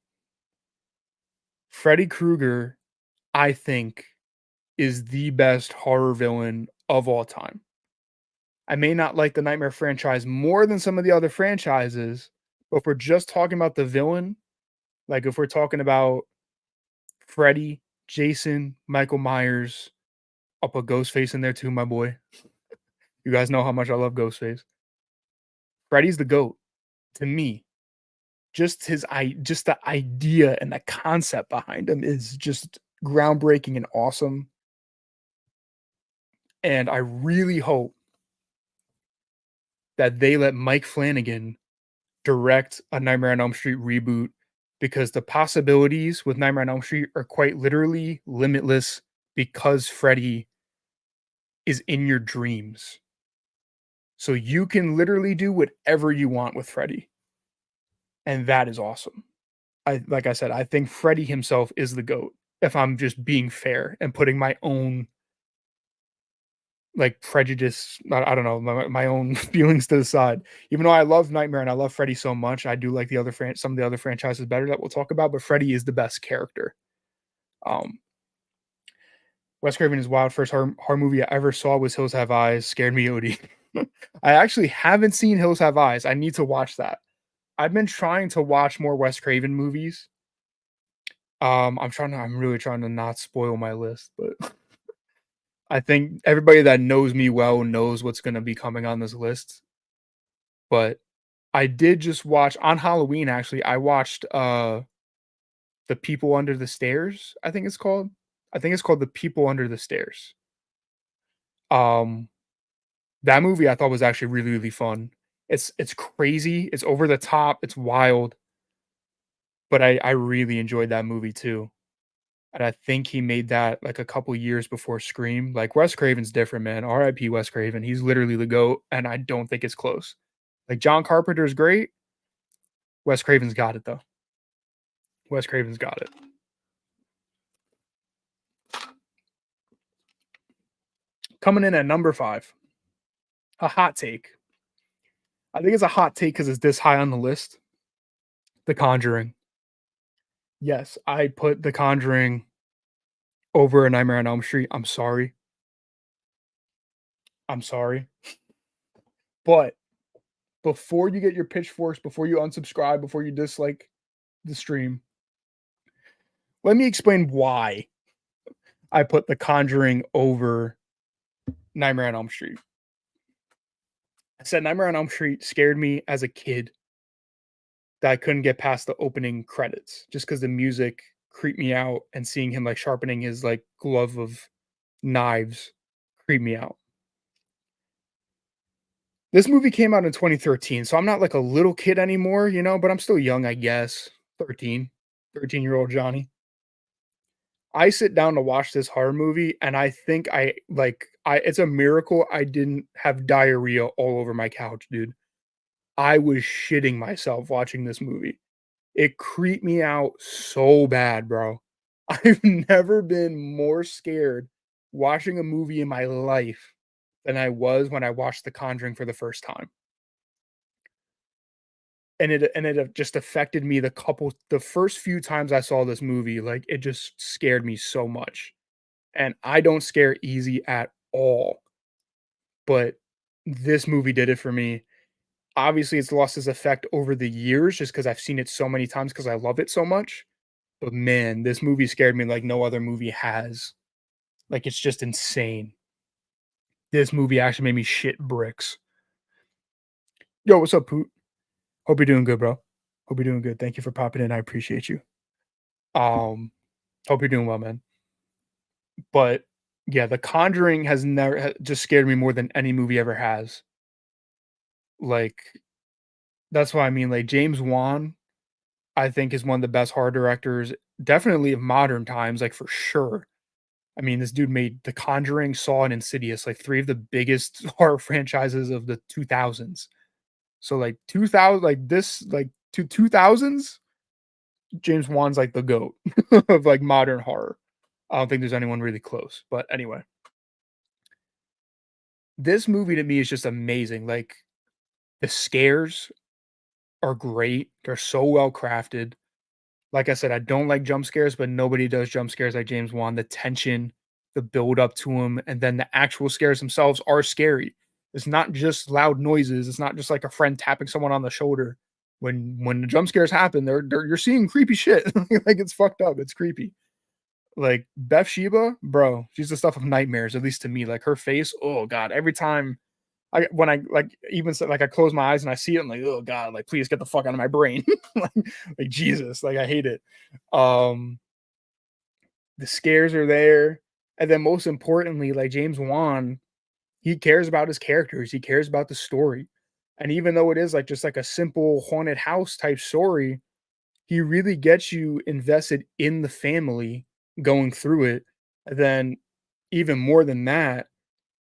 Freddy Krueger, I think, is the best horror villain of all time. I may not like the Nightmare franchise more than some of the other franchises, but if we're just talking about the villain, like if we're talking about Freddy, Jason, Michael Myers, I'll put Ghostface in there too, my boy. You guys know how much I love Ghostface. Freddy's the GOAT to me. Just the idea and the concept behind him is just groundbreaking and awesome. And I really hope that they let Mike Flanagan direct a Nightmare on Elm Street reboot because the possibilities with Nightmare on Elm Street are quite literally limitless because Freddy is in your dreams. So you can literally do whatever you want with Freddy. And that is awesome. I like I said, I think Freddy himself is the GOAT if I'm just being fair and putting my own like prejudice, I don't know, my own feelings to the side. Even though I love Nightmare and I love Freddy so much, I do like the other some of the other franchises better that we'll talk about, but Freddy is the best character. Um, Wes Craven's wild first horror movie I ever saw was Hills Have Eyes. Scared me, Odie. I actually haven't seen Hills Have Eyes. I need to watch that. I've been trying to watch more Wes Craven movies. I'm really trying to not spoil my list, but I think everybody that knows me well knows what's gonna be coming on this list. But I did just watch on Halloween, actually, I watched The People Under the Stairs, I think it's called. I think it's called The People Under the Stairs. Um, that movie I thought was actually really, really fun. It's crazy, it's over the top, it's wild, but I really enjoyed that movie too. And I think he made that, like, a couple years before Scream. Like, Wes Craven's different, man. RIP Wes Craven. He's literally the GOAT, and I don't think it's close. Like, John Carpenter's great. Wes Craven's got it, though. Wes Craven's got it. Coming in at number 5, a hot take. I think it's a hot take because it's this high on the list. The Conjuring. Yes, I put The Conjuring over A Nightmare on Elm Street. I'm sorry. I'm sorry. But before you get your pitchforks, before you unsubscribe, before you dislike the stream, let me explain why I put The Conjuring over Nightmare on Elm Street. I said Nightmare on Elm Street scared me as a kid that I couldn't get past the opening credits just because the music creeped me out and seeing him like sharpening his like glove of knives creeped me out. This movie came out in 2013, so I'm not like a little kid anymore, you know, but I'm still young, I guess. 13-year-old Johnny. I sit down to watch this horror movie and I think I it's a miracle I didn't have diarrhea all over my couch, dude. I was shitting myself watching this movie. It creeped me out so bad, bro. I've never been more scared watching a movie in my life than I was when I watched The Conjuring for the first time. And it just affected me the first few times I saw this movie, like, it just scared me so much. And I don't scare easy at all, but this movie did it for me. Obviously, it's lost its effect over the years just because 'cause I've seen it so many times because I love it so much, but man, this movie scared me like no other movie has. Like, it's just insane. this movie actually made me shit bricks. Yo, what's up, Poot? Hope you're doing good, bro. Hope you're doing good. Thank you for popping in. I appreciate you. Um, Hope you're doing well, man. But yeah, The Conjuring has never just scared me more than any movie ever has. Like that's why I mean, like James Wan, I think is one of the best horror directors, definitely of modern times, like for sure. I mean, this dude made The Conjuring, Saw, and Insidious, like three of the biggest horror franchises of the 2000s. So like 2000, like this, like 2000s, James Wan's like the goat of like modern horror. I don't think there's anyone really close. But anyway, this movie to me is just amazing. Like the scares are great. They're so well crafted. Like I said, I don't like jump scares, but nobody does jump scares like James Wan. The tension, the build up to them, and then the actual scares themselves are scary. It's not just loud noises. It's not just like a friend tapping someone on the shoulder. When the jump scares happen, they're you're seeing creepy shit. Like it's fucked up. It's creepy. Like Bathsheba, bro, she's the stuff of nightmares, at least to me. Like her face, oh god, every time when I like even so, like I close my eyes and I see it, I'm like, oh god, like please get the fuck out of my brain. like, like Jesus, like I hate it. Um, the scares are there, and then most importantly, like James Wan, he cares about his characters, he cares about the story, and even though it is like just like a simple haunted house type story, he really gets you invested in the family going through it. And then even more than that,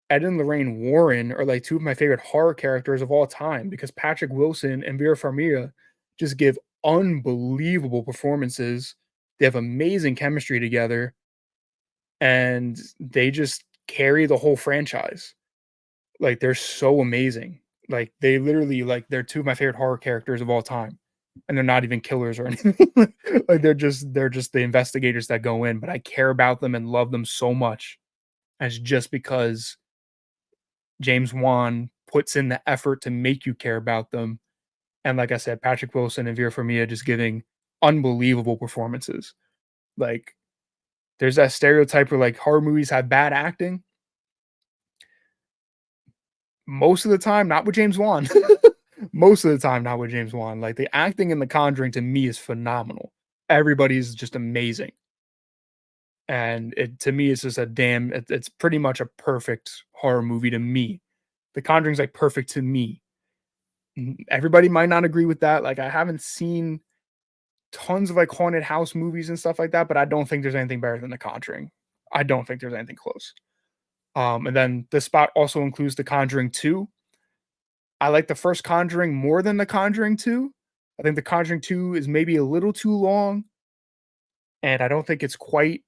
Ed and Lorraine Warren are like two of my favorite horror characters of all time because Patrick Wilson and Vera Farmiga just give unbelievable performances. They have amazing chemistry together and they just carry the whole franchise. Like they're so amazing. Like they literally like they're two of my favorite horror characters of all time. And they're not even killers or anything. Like they're just the investigators that go in, but I care about them and love them so much. As just because James Wan puts in the effort to make you care about them. And like I said, Patrick Wilson and Vera Farmiga just giving unbelievable performances. Like there's that stereotype where like horror movies have bad acting. Most of the time, not with James Wan. Most of the time, not with James Wan. Like the acting in The Conjuring to me is phenomenal. Everybody's just amazing. And it to me, it's just a damn. It's pretty much a perfect horror movie to me. The Conjuring's like perfect to me. Everybody might not agree with that. Like I haven't seen tons of like haunted house movies and stuff like that, but I don't think there's anything better than The Conjuring. I don't think there's anything close. And then this spot also includes The Conjuring 2. I like the first Conjuring more than The Conjuring 2. I think The Conjuring 2 is maybe a little too long, and I don't think it's quite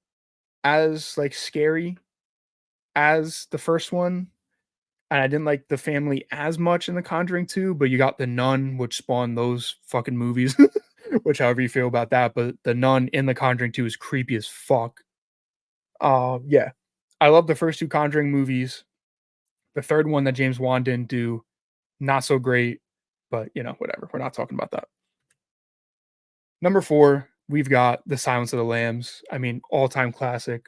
as like scary as the first one. And I didn't like the family as much in The Conjuring 2, but you got The Nun, which spawned those fucking movies, which however you feel about that, but The Nun in The Conjuring 2 is creepy as fuck. Yeah. I love the first two Conjuring movies. The third one that James Wan didn't do, not so great, but you know, whatever. We're not talking about that. Number 4, we've got The Silence of the Lambs. I mean, all-time classic.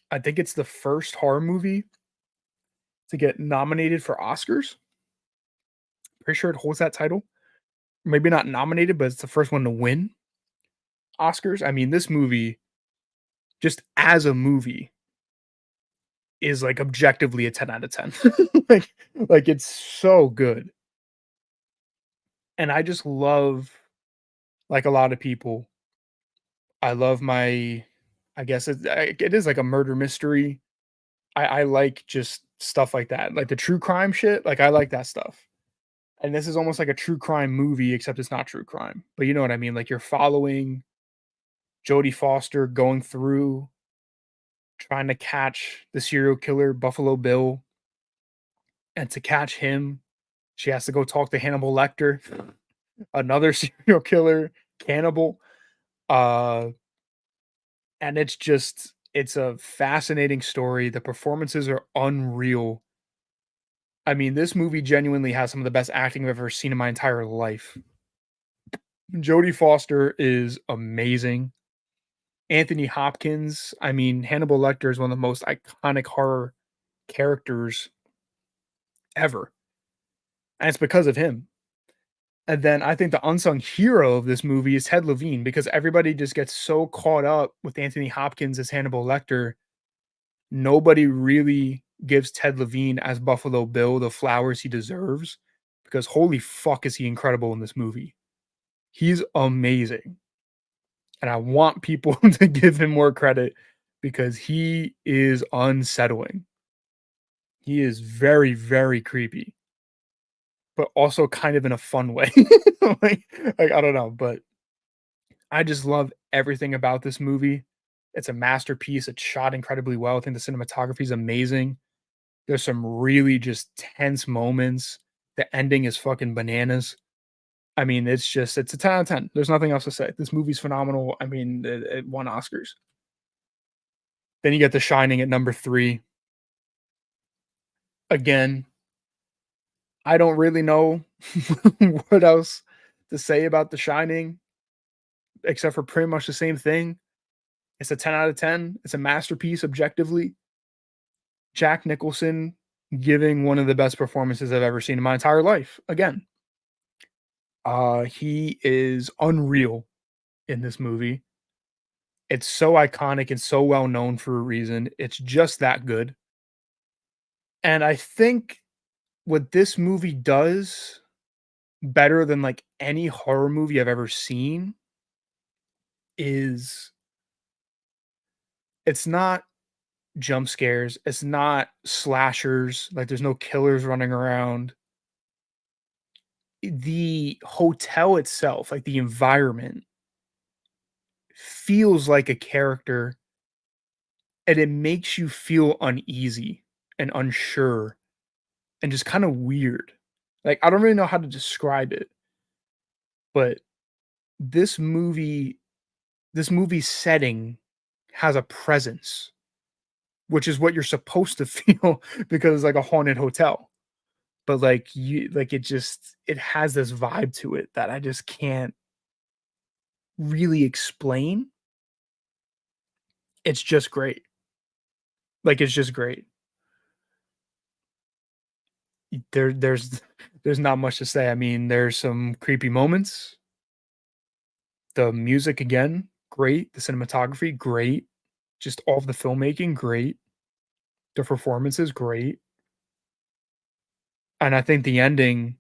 I think it's the first horror movie to get nominated for Oscars. Pretty sure it holds that title. Maybe not nominated, but it's the first one to win Oscars. I mean, this movie, just as a movie, is like objectively a 10 out of 10. like, like it's so good. And I just love, like a lot of people, I love my, I guess it is like a murder mystery. I like just stuff like that, like the true crime shit. Like I like that stuff. And this is almost like a true crime movie, except it's not true crime. But you know what I mean? Like you're following Jodie Foster going through trying to catch the serial killer Buffalo Bill, and to catch him, she has to go talk to Hannibal Lecter, another serial killer cannibal. Uh, and it's a fascinating story. The performances are unreal. I mean, this movie genuinely has some of the best acting I've ever seen in my entire life. Jodie Foster is amazing. Anthony Hopkins, I mean, Hannibal Lecter is one of the most iconic horror characters ever, and it's because of him. And then I think the unsung hero of this movie is Ted Levine because everybody just gets so caught up with Anthony Hopkins as Hannibal Lecter. Nobody really gives Ted Levine as Buffalo Bill the flowers he deserves because holy fuck is he incredible in this movie. He's amazing. And I want people to give him more credit because he is unsettling. He is very, very creepy, but also kind of in a fun way. like, like I don't know, but I just love everything about this movie. It's a masterpiece. It's shot incredibly well. I think the cinematography is amazing. There's some really just tense moments. The ending is fucking bananas. I mean, it's a 10 out of 10. There's nothing else to say. This movie's phenomenal. I mean, it won Oscars. Then you get The Shining at number 3. Again, I don't really know what else to say about The Shining except for pretty much the same thing. It's a 10 out of 10. It's a masterpiece objectively. Jack Nicholson giving one of the best performances I've ever seen in my entire life. Again, he is unreal in this movie. It's so iconic and so well known for a reason. It's just that good. And I think what this movie does better than like any horror movie I've ever seen is it's not jump scares, it's not slashers, like there's no killers running around. The hotel itself, like the environment, feels like a character and it makes you feel uneasy and unsure and just kind of weird. Like I don't really know how to describe it, but this movie this movie's setting has a presence, which is what you're supposed to feel because it's like a haunted hotel. But like you like it has this vibe to it that I just can't really explain. It's just great. Like it's just great. There's there's not much to say. I mean, there's some creepy moments. The music again, great. The cinematography, great. Just all of the filmmaking, great. The performances, great. And I think the ending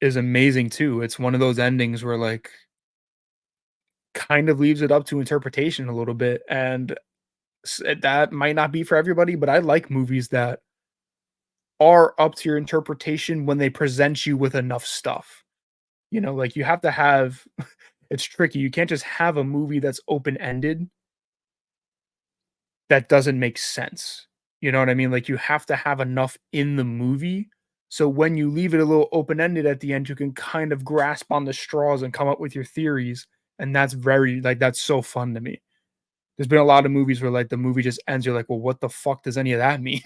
is amazing too. It's one of those endings where like kind of leaves it up to interpretation a little bit and that might not be for everybody, but I like movies that are up to your interpretation when they present you with enough stuff. You know, like you have to have it's tricky. You can't just have a movie that's open-ended that doesn't make sense. You know what I mean? Like you have to have enough in the movie so when you leave it a little open-ended at the end, you can kind of grasp on the straws and come up with your theories. And that's very like that's so fun to me. There's been a lot of movies where like the movie just ends, you're like, well, what the fuck does any of that mean?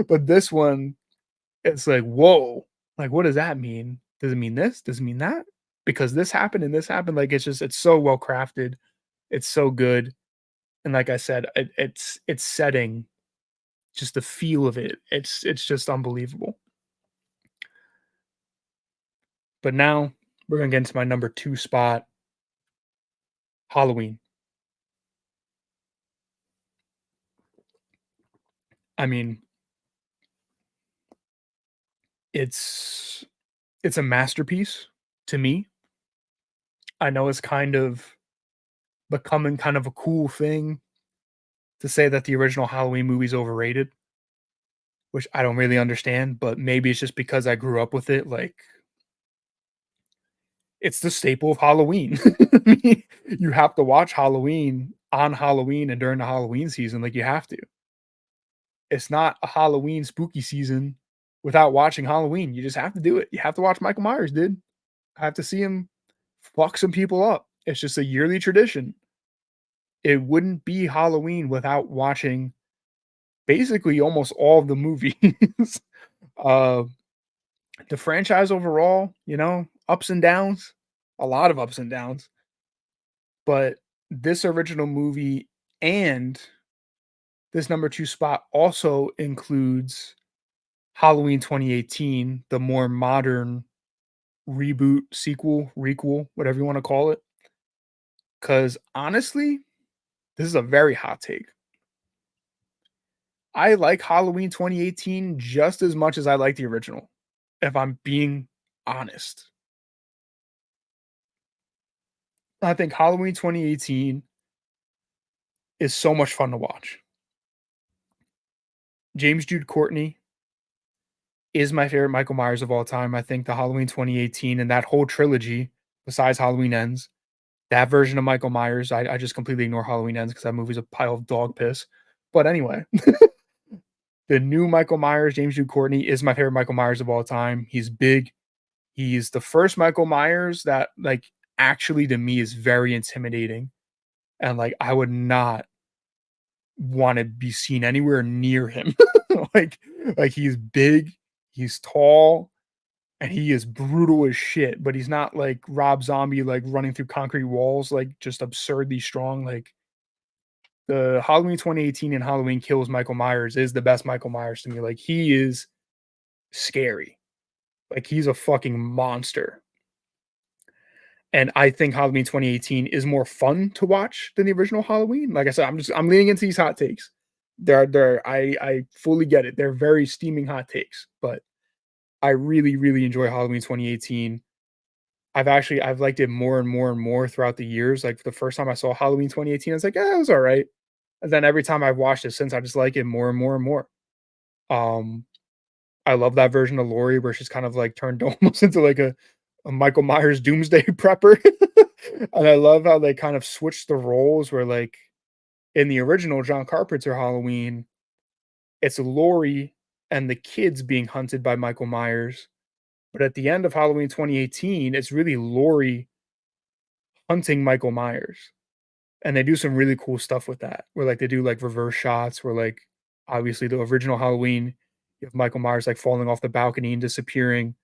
But this one, it's like, whoa, like what does that mean? Does it mean this? Does it mean that? Because this happened and this happened. Like it's so well crafted. It's so good. And like I said, it's setting just the feel of it. It's just unbelievable. But now we're gonna get into my number 2 spot, Halloween. I mean, it's it's a masterpiece to me. I know it's kind of becoming kind of a cool thing to say that the original Halloween movie is overrated, which I don't really understand, but maybe it's just because I grew up with it. Like, it's the staple of Halloween. You have to watch Halloween on Halloween and during the Halloween season. Like, you have to. It's not a Halloween spooky season without watching Halloween. You just have to do it. You have to watch Michael Myers, dude. I have to see him fuck some people up. It's just a yearly tradition. It wouldn't be Halloween without watching basically almost all of the movies. uh, the franchise overall, you know, ups and downs, a lot of ups and downs, but this original movie and this number 2 spot also includes Halloween 2018, the more modern reboot, sequel, requel, whatever you wanna call it. Because honestly, this is a very hot take. I like Halloween 2018 just as much as I like the original, if I'm being honest. I think Halloween 2018 is so much fun to watch. James Jude Courtney is my favorite Michael Myers of all time. I think the Halloween 2018 and that whole trilogy, besides Halloween Ends, that version of Michael Myers, I just completely ignore Halloween Ends because that movie's a pile of dog piss. But anyway, the new Michael Myers, James Jude Courtney, is my favorite Michael Myers of all time. He's big. He's the first Michael Myers that, like, actually to me is very intimidating. And like I would not want to be seen anywhere near him. like like he's big, he's tall, and he is brutal as shit, but he's not like Rob Zombie, like running through concrete walls, like just absurdly strong. Like the Halloween 2018 and Halloween Kills Michael Myers is the best Michael Myers to me. Like he is scary. Like he's a fucking monster. And I think Halloween 2018 is more fun to watch than the original Halloween. Like I said, I'm leaning into these hot takes. I fully get it. They're very steaming hot takes, but I really, really enjoy Halloween 2018. I've liked it more and more and more throughout the years. Like the first time I saw Halloween 2018, I was like, it was all right. And then every time I've watched it since, I just like it more and more and more. Um, I love that version of Laurie where she's kind of like turned almost into like a Michael Myers doomsday prepper. And I love how they kind of switched the roles where like in the original John Carpenter Halloween, it's Laurie and the kids being hunted by Michael Myers. But at the end of Halloween 2018, it's really Laurie hunting Michael Myers. And they do some really cool stuff with that, where like they do like reverse shots where like obviously the original Halloween, you have Michael Myers like falling off the balcony and disappearing.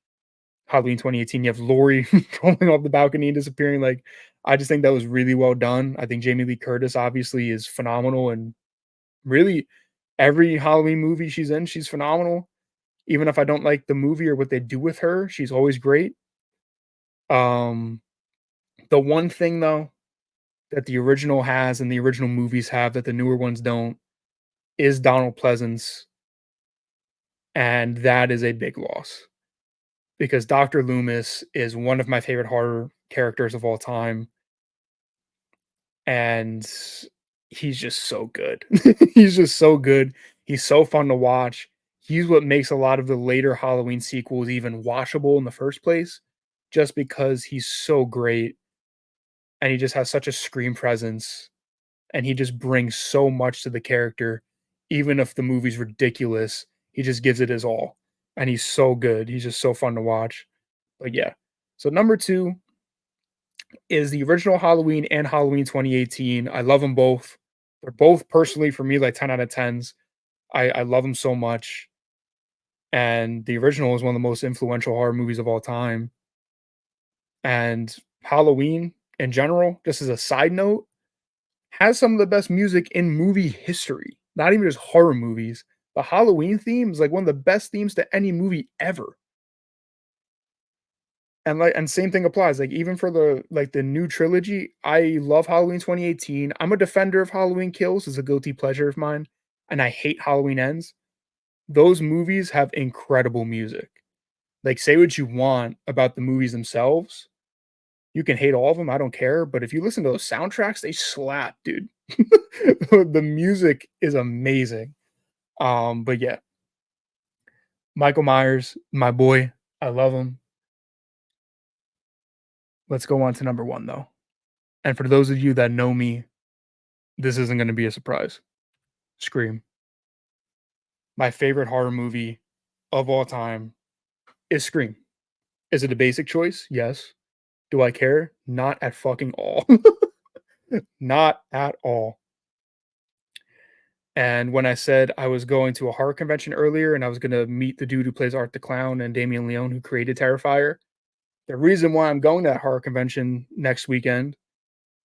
Halloween 2018, you have Laurie falling off the balcony and disappearing. Like, I just think that was really well done. I think Jamie Lee Curtis obviously is phenomenal, and really every Halloween movie she's in, she's phenomenal. Even if I don't like the movie or what they do with her, she's always great. Um, the one thing though that the original has and the original movies have that the newer ones don't is Donald Pleasance, and that is a big loss because Dr. Loomis is one of my favorite horror characters of all time, and he's just so good. He's just so good. He's so fun to watch. He's what makes a lot of the later Halloween sequels even watchable in the first place, just because he's so great and he just has such a screen presence and he just brings so much to the character. Even if the movie's ridiculous, he just gives it his all. And he's so good. He's just so fun to watch. But yeah. So number 2 is the original Halloween and Halloween 2018. I love them both. They're both personally for me like 10 out of 10s. I love them so much. And the original is one of the most influential horror movies of all time. And Halloween in general, just as a side note, has some of the best music in movie history. Not even just horror movies. The Halloween theme is like one of the best themes to any movie ever. And same thing applies, like, even for the new trilogy, I love Halloween 2018. I'm a defender of Halloween Kills, it's a guilty pleasure of mine, and I hate Halloween Ends. Those movies have incredible music. Like, say what you want about the movies themselves, you can hate all of them, I don't care, but if you listen to those soundtracks, they slap, dude. The music is amazing. But yeah, Michael Myers, my boy, I love him. Let's go on to number 1, though. And for those of you that know me, this isn't gonna be a surprise. Scream. My favorite horror movie of all time is Scream. Is it a basic choice? Yes. Do I care? Not at fucking all. Not at all. And when I said I was going to a horror convention earlier and I was gonna meet the dude who plays Art the Clown and Damien Leone who created Terrifier, the reason why I'm going to that horror convention next weekend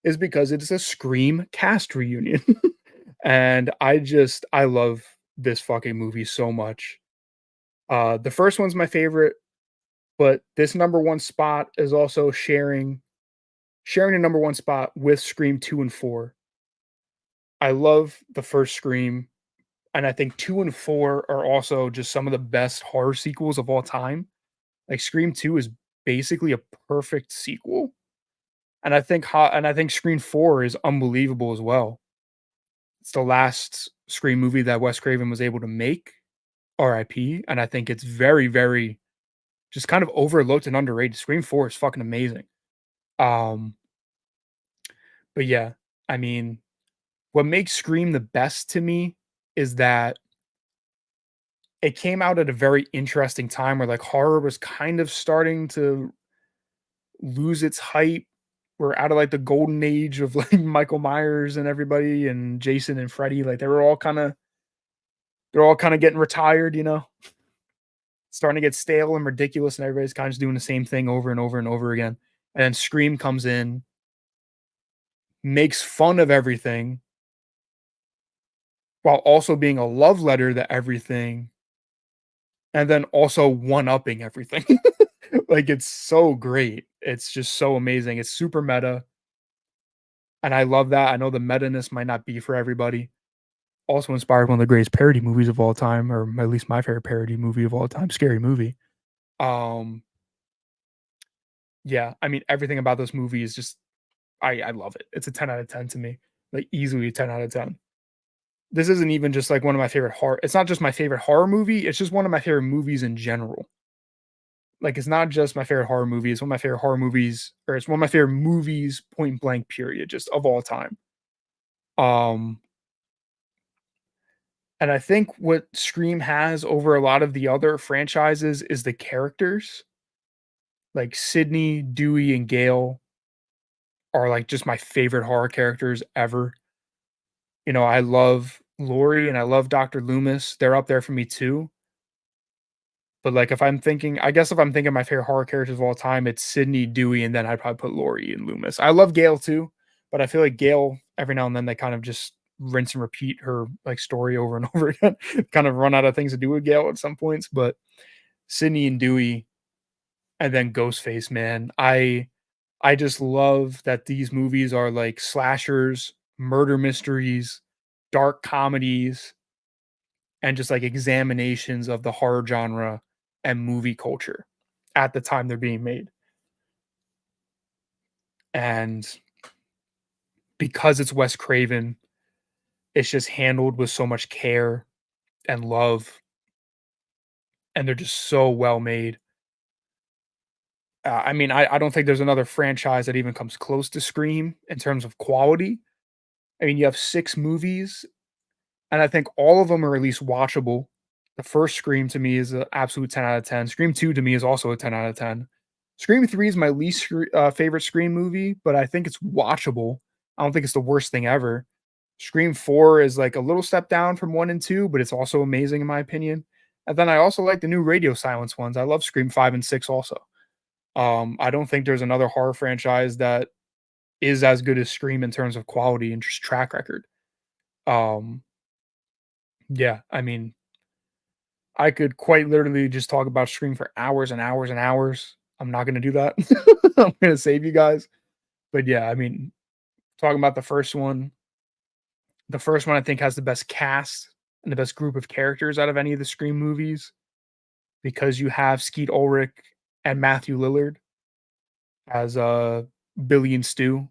is because it's a Scream cast reunion. And I love this fucking movie so much. The first one's my favorite, but this number 1 spot is also sharing a number 1 spot with Scream 2 and 4. I love the first Scream, and I think 2 and 4 are also just some of the best horror sequels of all time. Like, Scream 2 is basically a perfect sequel, and I think Scream 4 is unbelievable as well. It's the last Scream movie that Wes Craven was able to make, RIP, and I think it's very, very just kind of overlooked and underrated. Scream 4 is fucking amazing. Um, but yeah, I mean, what makes Scream the best to me is that it came out at a very interesting time where, like, horror was kind of starting to lose its hype. We're out of, like, the golden age of, like, Michael Myers and everybody and Jason and Freddy, like, they're all kinda getting retired, you know? Starting to get stale and ridiculous, and everybody's kinda just doing the same thing over and over and over again. And then Scream comes in, makes fun of everything, while also being a love letter to everything, and then also one-upping everything. Like, it's so great. It's just so amazing. It's super meta, and I love that. I know the meta-ness might not be for everybody. Also inspired one of the greatest parody movies of all time, or at least my favorite parody movie of all time, Scary Movie. Um, yeah, I mean, everything about this movie is just I love it. It's a 10 out of 10 to me, like, easily a 10 out of 10. This isn't even just, like, one of my favorite horror it's not just my favorite horror movie, it's just one of my favorite movies in general. Like, it's not just my favorite horror movie, it's one of my favorite horror movies or it's one of my favorite movies, point blank, period, just of all time. Um, and I think what Scream has over a lot of the other franchises is the characters. Like, Sydney, Dewey, and Gale are, like, just my favorite horror characters ever. You know, I love Laurie and I love Dr. Loomis, they're up there for me too. But, like, if I'm thinking my favorite horror characters of all time, it's Sydney, Dewey, and then I'd probably put Laurie and Loomis. I love Gale too, but I feel like Gale, every now and then, they kind of just rinse and repeat her, like, story over and over again, kind of run out of things to do with Gale at some points, but Sydney and Dewey, and then Ghostface, man. I just love that these movies are, like, slashers, murder mysteries, dark comedies, and just, like, examinations of the horror genre and movie culture at the time they're being made. And because it's Wes Craven, it's just handled with so much care and love, and they're just so well made. I mean, I don't think there's another franchise that even comes close to Scream in terms of quality. I mean, you have 6 movies, and I think all of them are at least watchable. The first Scream to me is an absolute 10 out of 10. Scream 2 to me is also a 10 out of 10. Scream 3 is my favorite Scream movie, but I think it's watchable. I don't think it's the worst thing ever. Scream 4 is, like, a little step down from 1 and 2, but it's also amazing in my opinion. And then I also like the new Radio Silence ones. I love Scream 5 and 6 also. I don't think there's another horror franchise that is as good as Scream in terms of quality and just track record. Um, yeah, I mean, I could quite literally just talk about Scream for hours and hours and hours. I'm not gonna do that. I'm gonna save you guys. But yeah, I mean, talking about the first one I think has the best cast and the best group of characters out of any of the Scream movies because you have Skeet Ulrich and Matthew Lillard as Billy and Stu.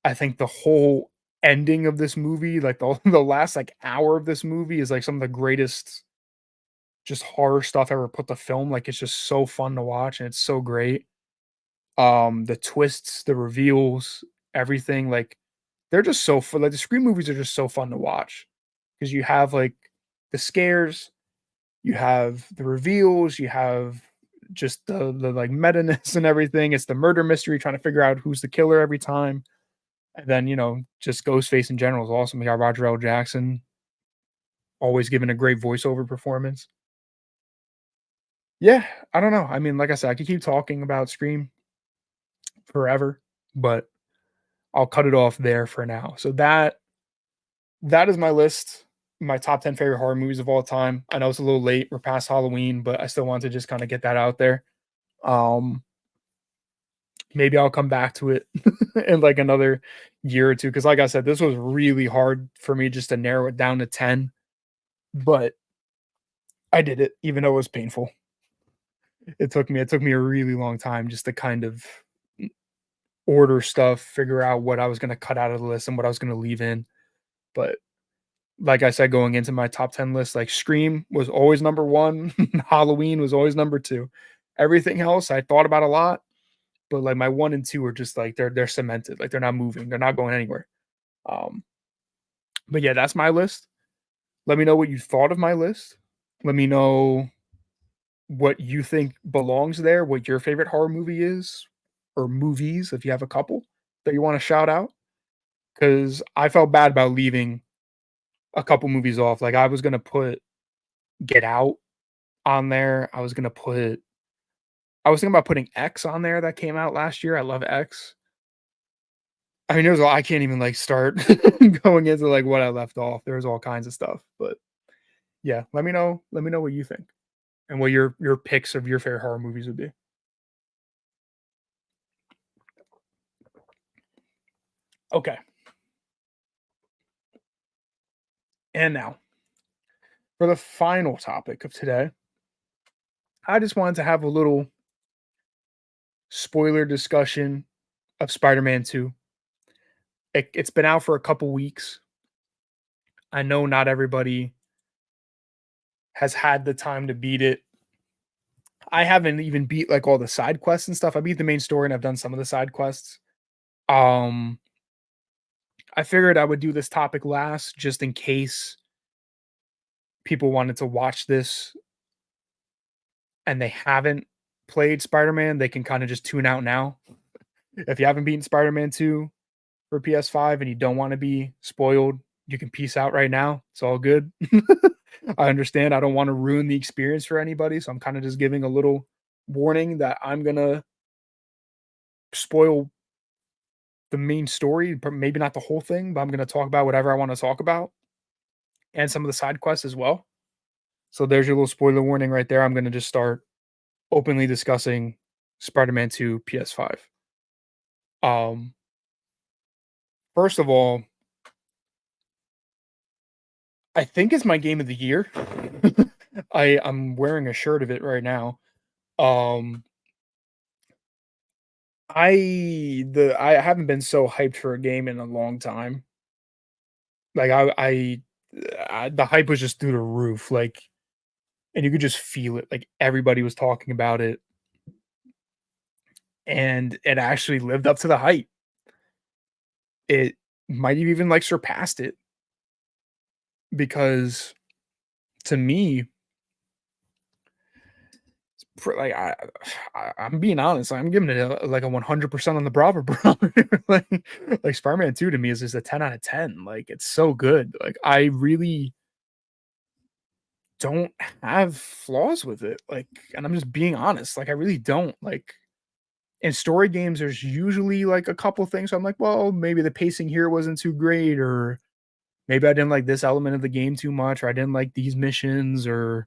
I think the whole ending of this movie, like the last like hour of this movie, is like some of the greatest just horror stuff ever put to film. Like it's just so fun to watch and it's so great. The twists, the reveals, everything, like they're just so fun. Like the Scream movies are just so fun to watch because you have like the scares, you have the reveals, you have just the like meta-ness and everything. It's the murder mystery, trying to figure out who's the killer every time. And then, just Ghostface in general is awesome. We got Roger L. Jackson always giving a great voiceover performance. Yeah, I don't know. I mean, like I said, I could keep talking about Scream forever, but I'll cut it off there for now. So that is my list, my top 10 favorite horror movies of all time. I know it's a little late. We're past Halloween, but I still want to just kind of get that out there. Um, Maybe I'll come back to it in like another year or two. Cause like I said, this was really hard for me just to narrow it down to 10, but I did it, even though it was painful. It took me a really long time just to kind of order stuff, figure out what I was gonna cut out of the list and what I was gonna leave in. But like I said, going into my top 10 list, like Scream was always number one, Halloween was always number two. Everything else I thought about a lot, but like my one and two are just like they're cemented, like they're not moving, they're not going anywhere. Um, but yeah, that's my list. Let me know what you thought of my list. Let me know what you think belongs there, what your favorite horror movie is, or movies if you have a couple that you want to shout out. Because I felt bad about leaving a couple movies off. Like I was gonna put Get Out on there. I was thinking about putting X on there that came out last year. I love X. I mean, there's all I can't even like start going into like what I left off. There's all kinds of stuff. But yeah, let me know what you think and what your picks of your favorite horror movies would be. Okay. And now for the final topic of today, I just wanted to have a little spoiler discussion of Spider-Man 2. It's been out for a couple weeks. I know not everybody has had the time to beat it. I haven't even beat like all the side quests and stuff. I beat the main story and I've done some of the side quests. Um, I figured I would do this topic last just in case people wanted to watch this and they haven't played Spider-Man, they can kind of just tune out now. If you haven't beaten Spider-Man 2 for PS5 and you don't want to be spoiled, you can peace out right now. It's all good. I understand. I don't want to ruin the experience for anybody, so I'm kind of just giving a little warning that I'm gonna spoil the main story, but maybe not the whole thing, but I'm gonna talk about whatever I want to talk about and some of the side quests as well. So there's your little spoiler warning right there. I'm gonna just start openly discussing Spider-Man 2 PS5. Um, First of all, I think it's my game of the year. I'm wearing a shirt of it right now. Um, I haven't been so hyped for a game in a long time. Like the hype was just through the roof. Like, and you could just feel it. Like everybody was talking about it, and it actually lived up to the hype. It might have even like surpassed it because to me, like I'm being honest, I'm giving it like a 100% on the Bravo barometer. Like Spider-Man 2 to me is just a 10 out of 10. Like it's so good. Like I really don't have flaws with it. Like, and I'm just being honest. Like I really don't. Like in story games, there's usually like a couple things. I'm like, well, maybe the pacing here wasn't too great, or maybe I didn't like this element of the game too much, or I didn't like these missions, or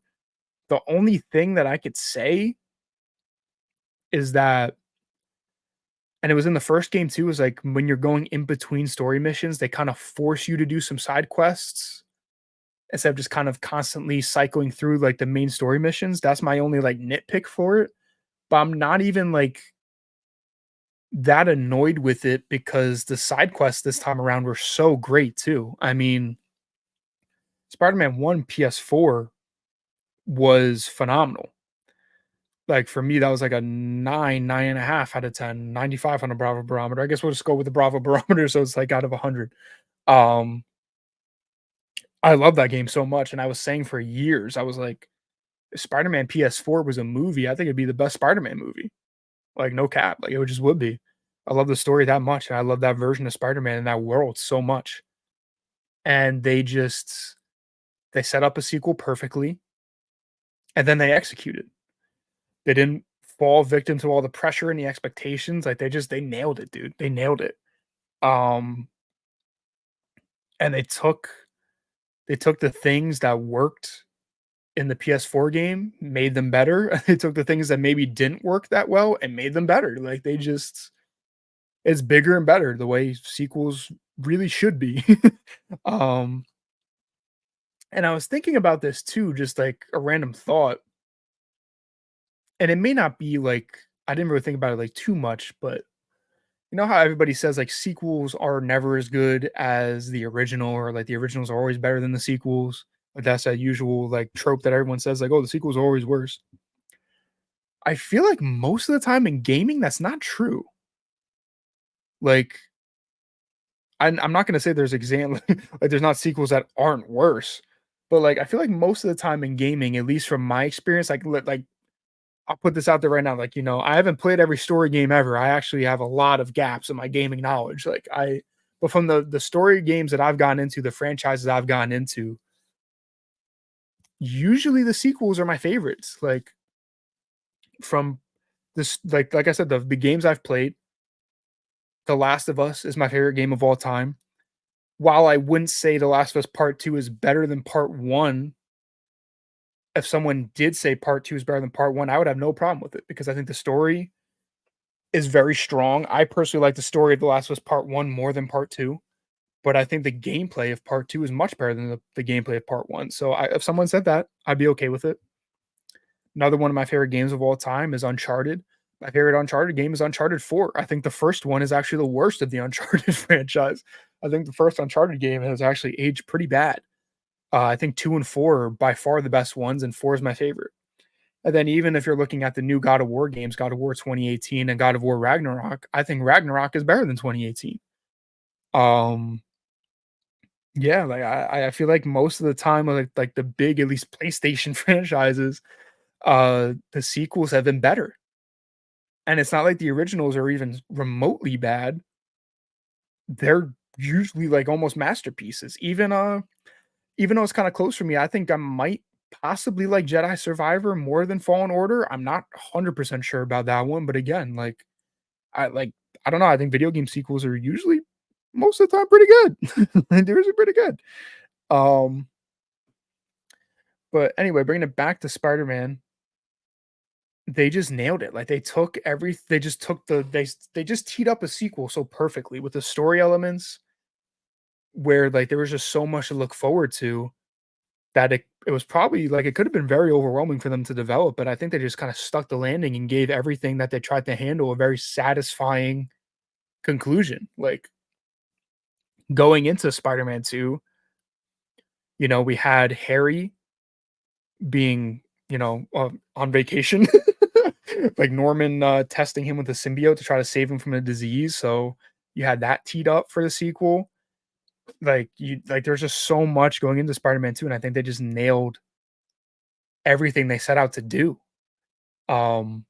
the only thing that I could say is that, and it was in the first game too, is like when you're going in between story missions, they kind of force you to do some side quests instead of just kind of constantly cycling through like the main story missions. That's my only like nitpick for it. But I'm not even like that annoyed with it because the side quests this time around were so great too. I mean, Spider-Man 1 PS4 was phenomenal. Like for me, that was like a 9.5 out of 10, 95 on a Bravo barometer. I guess we'll just go with the Bravo barometer. So it's like out of 100. Um, I love that game so much. And I was saying for years, I was like, if Spider-Man PS4 was a movie, I think it'd be the best Spider-Man movie. Like, no cap. Like, it would just would be. I love the story that much. And I love that version of Spider-Man in that world so much. And they set up a sequel perfectly. And then they executed. They didn't fall victim to all the pressure and the expectations. Like they nailed it, dude. They nailed it. Um, and they took the things that worked in the PS4 game, made them better. They took the things that maybe didn't work that well and made them better. Like they just it's bigger and better the way sequels really should be. um, and I was thinking about this too, just like a random thought, and it may not be like I didn't really think about it like too much, but you know how everybody says like sequels are never as good as the original, or like the originals are always better than the sequels. Like that's that usual like trope that everyone says, like, oh, the sequels are always worse. I feel like most of the time in gaming, that's not true. Like, I'm not gonna say there's like there's not sequels that aren't worse, but like I feel like most of the time in gaming, at least from my experience, like I'll put this out there right now, like, I haven't played every story game ever. I actually have a lot of gaps in my gaming knowledge. But from the story games that I've gotten into, the franchises I've gotten into, usually the sequels are my favorites. Like from this, like I said, the games I've played, The Last of Us is my favorite game of all time. While I wouldn't say The Last of Us Part 2 is better than Part 1, if someone did say Part 2 is better than Part 1, I would have no problem with it because I think the story is very strong. I personally like the story of The Last of Us Part 1 more than Part 2, but I think the gameplay of Part 2 is much better than the gameplay of Part 1. So if someone said that, I'd be okay with it. Another one of my favorite games of all time is Uncharted. My favorite Uncharted game is Uncharted 4. I think the first one is actually the worst of the Uncharted franchise. I think the first Uncharted game has actually aged pretty bad. I think 2 and 4 are by far the best ones, and 4 is my favorite. And then even if you're looking at the new God of War games, God of War 2018 and God of War Ragnarok, I think Ragnarok is better than 2018. Um, yeah, like I feel like most of the time, like the big at least PlayStation franchises, the sequels have been better. And it's not like the originals are even remotely bad. They're usually like almost masterpieces. Even though it's kind of close for me, I think I might possibly like Jedi Survivor more than Fallen Order. I'm not 100% sure about that one, but again, like I don't know. I think video game sequels are usually most of the time pretty good. They're usually pretty good. Um, but anyway, bringing it back to Spider-Man, they just nailed it. Like they just took they just teed up a sequel so perfectly with the story elements where like there was just so much to look forward to that it was probably like it could have been very overwhelming for them to develop, but I think they just kind of stuck the landing and gave everything that they tried to handle a very satisfying conclusion. Like going into Spider-Man 2, we had Harry being, on vacation, like Norman testing him with a symbiote to try to save him from a disease. So you had that teed up for the sequel. There's just so much going into Spider-Man 2, and I think they just nailed everything they set out to do. Um,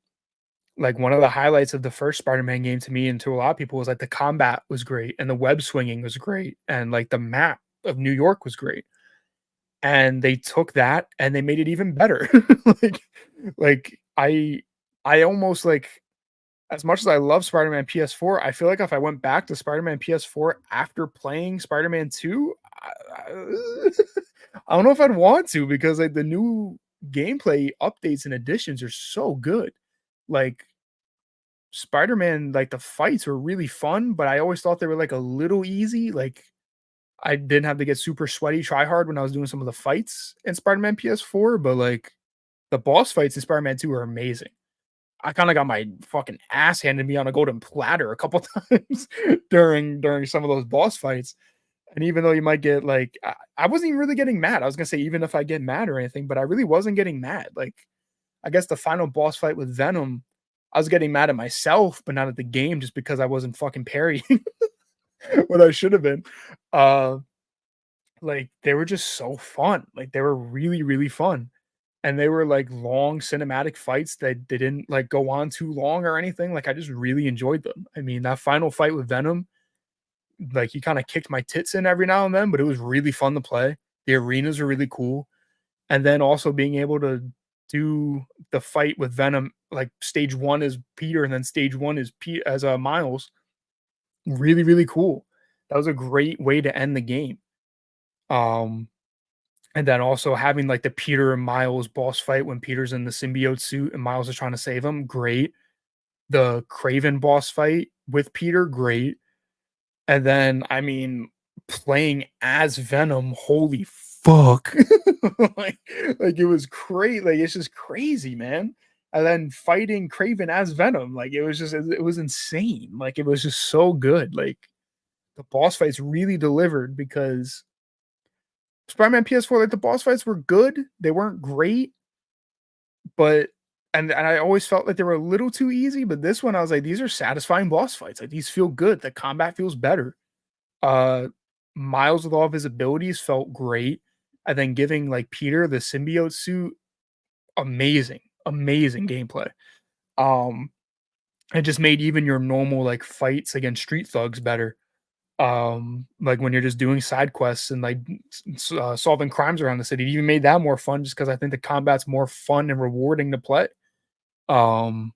like one of the highlights of the first Spider-Man game to me and to a lot of people was like the combat was great and the web swinging was great and like the map of New York was great. And they took that and they made it even better. like like I almost like as much as I love Spider-Man PS4, I feel like if I went back to Spider-Man PS4 after playing Spider-Man 2, I I don't know if I'd want to because like the new gameplay updates and additions are so good. Like Spider-Man, like the fights were really fun, but I always thought they were like a little easy. Like I didn't have to get super sweaty, try hard when I was doing some of the fights in Spider-Man PS4, but like the boss fights in Spider-Man 2 are amazing. I kind of got my fucking ass handed to me on a golden platter a couple times during some of those boss fights. And even though you might get like, I wasn't even really getting mad. I was gonna say even if I get mad or anything, but I really wasn't getting mad. Like I guess the final boss fight with Venom, I was getting mad at myself, but not at the game, just because I wasn't fucking parrying what I should have been. Uh, like they were just so fun. Like they were really really fun. And they were like long cinematic fights that they didn't like go on too long or anything. Like I just really enjoyed them. I mean, that final fight with Venom, like he kind of kicked my tits in every now and then, but it was really fun to play. The arenas are really cool. And then also being able to do the fight with Venom, like stage one is Peter and then stage one is Miles. Really, really cool. That was a great way to end the game. Um, and then also having like the Peter and Miles boss fight when Peter's in the symbiote suit and Miles is trying to save him, great. The Craven boss fight with Peter, great. And then, I mean, playing as Venom, holy fuck. like, like it was great. Like it's just crazy, man. And then fighting Craven as Venom, like it was insane. Like it was just so good. Like the boss fights really delivered because Spider-Man PS4, like the boss fights were good. They weren't great, but and I always felt like they were a little too easy. But this one, I was like, these are satisfying boss fights. Like these feel good. The combat feels better. Uh, Miles with all of his abilities felt great, and then giving, like, Peter the symbiote suit, amazing, amazing gameplay. Um, it just made even your normal, like, fights against street thugs better. Like, when you're just doing side quests and, like, solving crimes around the city, it even made that more fun just because I think the combat's more fun and rewarding to play. Um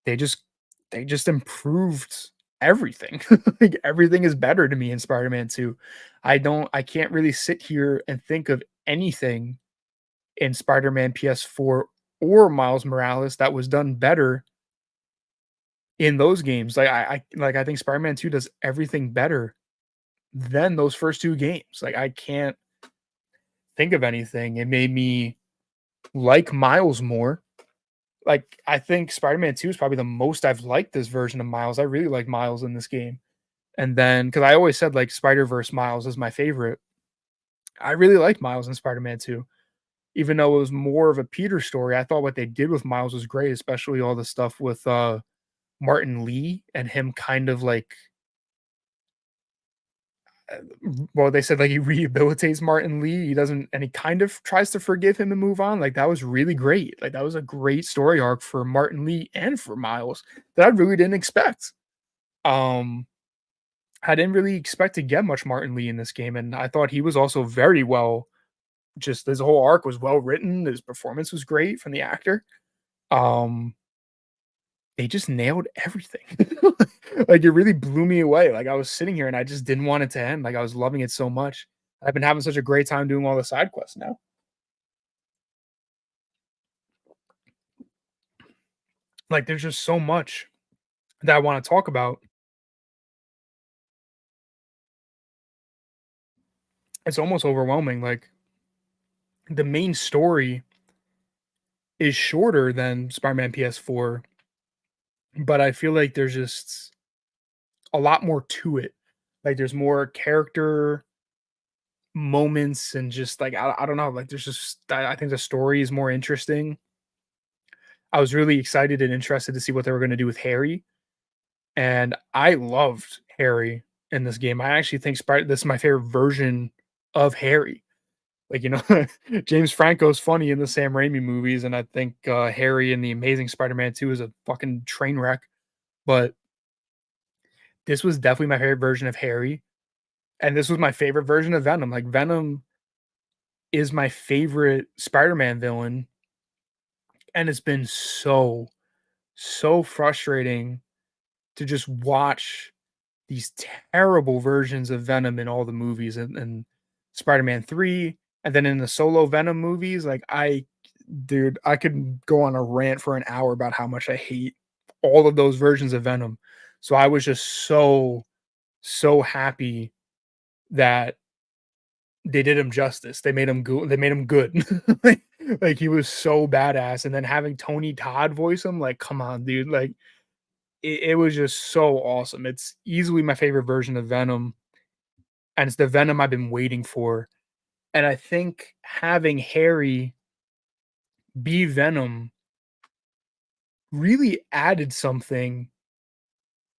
They just they just improved everything. Like, everything is better to me in Spider-Man 2. I can't really sit here and think of anything in Spider-Man PS4 or Miles Morales that was done better in those games. I think Spider-Man 2 does everything better than those first 2 games. Like, I can't think of anything. It made me like Miles more. Like, I think Spider-Man 2 is probably the most I've liked this version of Miles. I really like Miles in this game. And then, because I always said, like, Spider-Verse Miles is my favorite. I really liked Miles in Spider-Man 2. Even though it was more of a Peter story, I thought what they did with Miles was great, especially all the stuff with, Martin Lee and him kind of, like, well, they said, like, he rehabilitates Martin Lee, he doesn't and he kind of tries to forgive him and move on, like, that was really great. Like, that was a great story arc for Martin Lee and for Miles that I really didn't expect. Um I didn't really expect to get much Martin Lee in this game, and I thought he was also very well just his whole arc was well written, his performance was great from the actor. Um, they just nailed everything. Like, it really blew me away, like, I was sitting here and I just didn't want it to end, like, I was loving it so much. I've been having such a great time doing all the side quests now. Like, there's just so much that I wanna talk about. It's almost overwhelming, like, the main story is shorter than Spider-Man PS4, but I feel like there's just a lot more to it. Like, there's more character moments and just, like, I don't know, like, there's just I think the story is more interesting. I was really excited and interested to see what they were gonna do with Harry, and I loved Harry in this game. I actually think Spider this is my favorite version of Harry. Like, James Franco's funny in the Sam Raimi movies, and I think, Harry in The Amazing Spider-Man 2 is a fucking train wreck, but this was definitely my favorite version of Harry. And this was my favorite version of Venom. Like, Venom is my favorite Spider-Man villain, and it's been so, so frustrating to just watch these terrible versions of Venom in all the movies and Spider-Man 3, and then in the solo Venom movies, like, dude, I could go on a rant for an hour about how much I hate all of those versions of Venom. So I was just so, so happy that they did him justice. They made him good. Like he was so badass, and then having Tony Todd voice him, like, come on, dude, like, it was just so awesome. It's easily my favorite version of Venom, and it's the Venom I've been waiting for, and I think having Harry be Venom really added something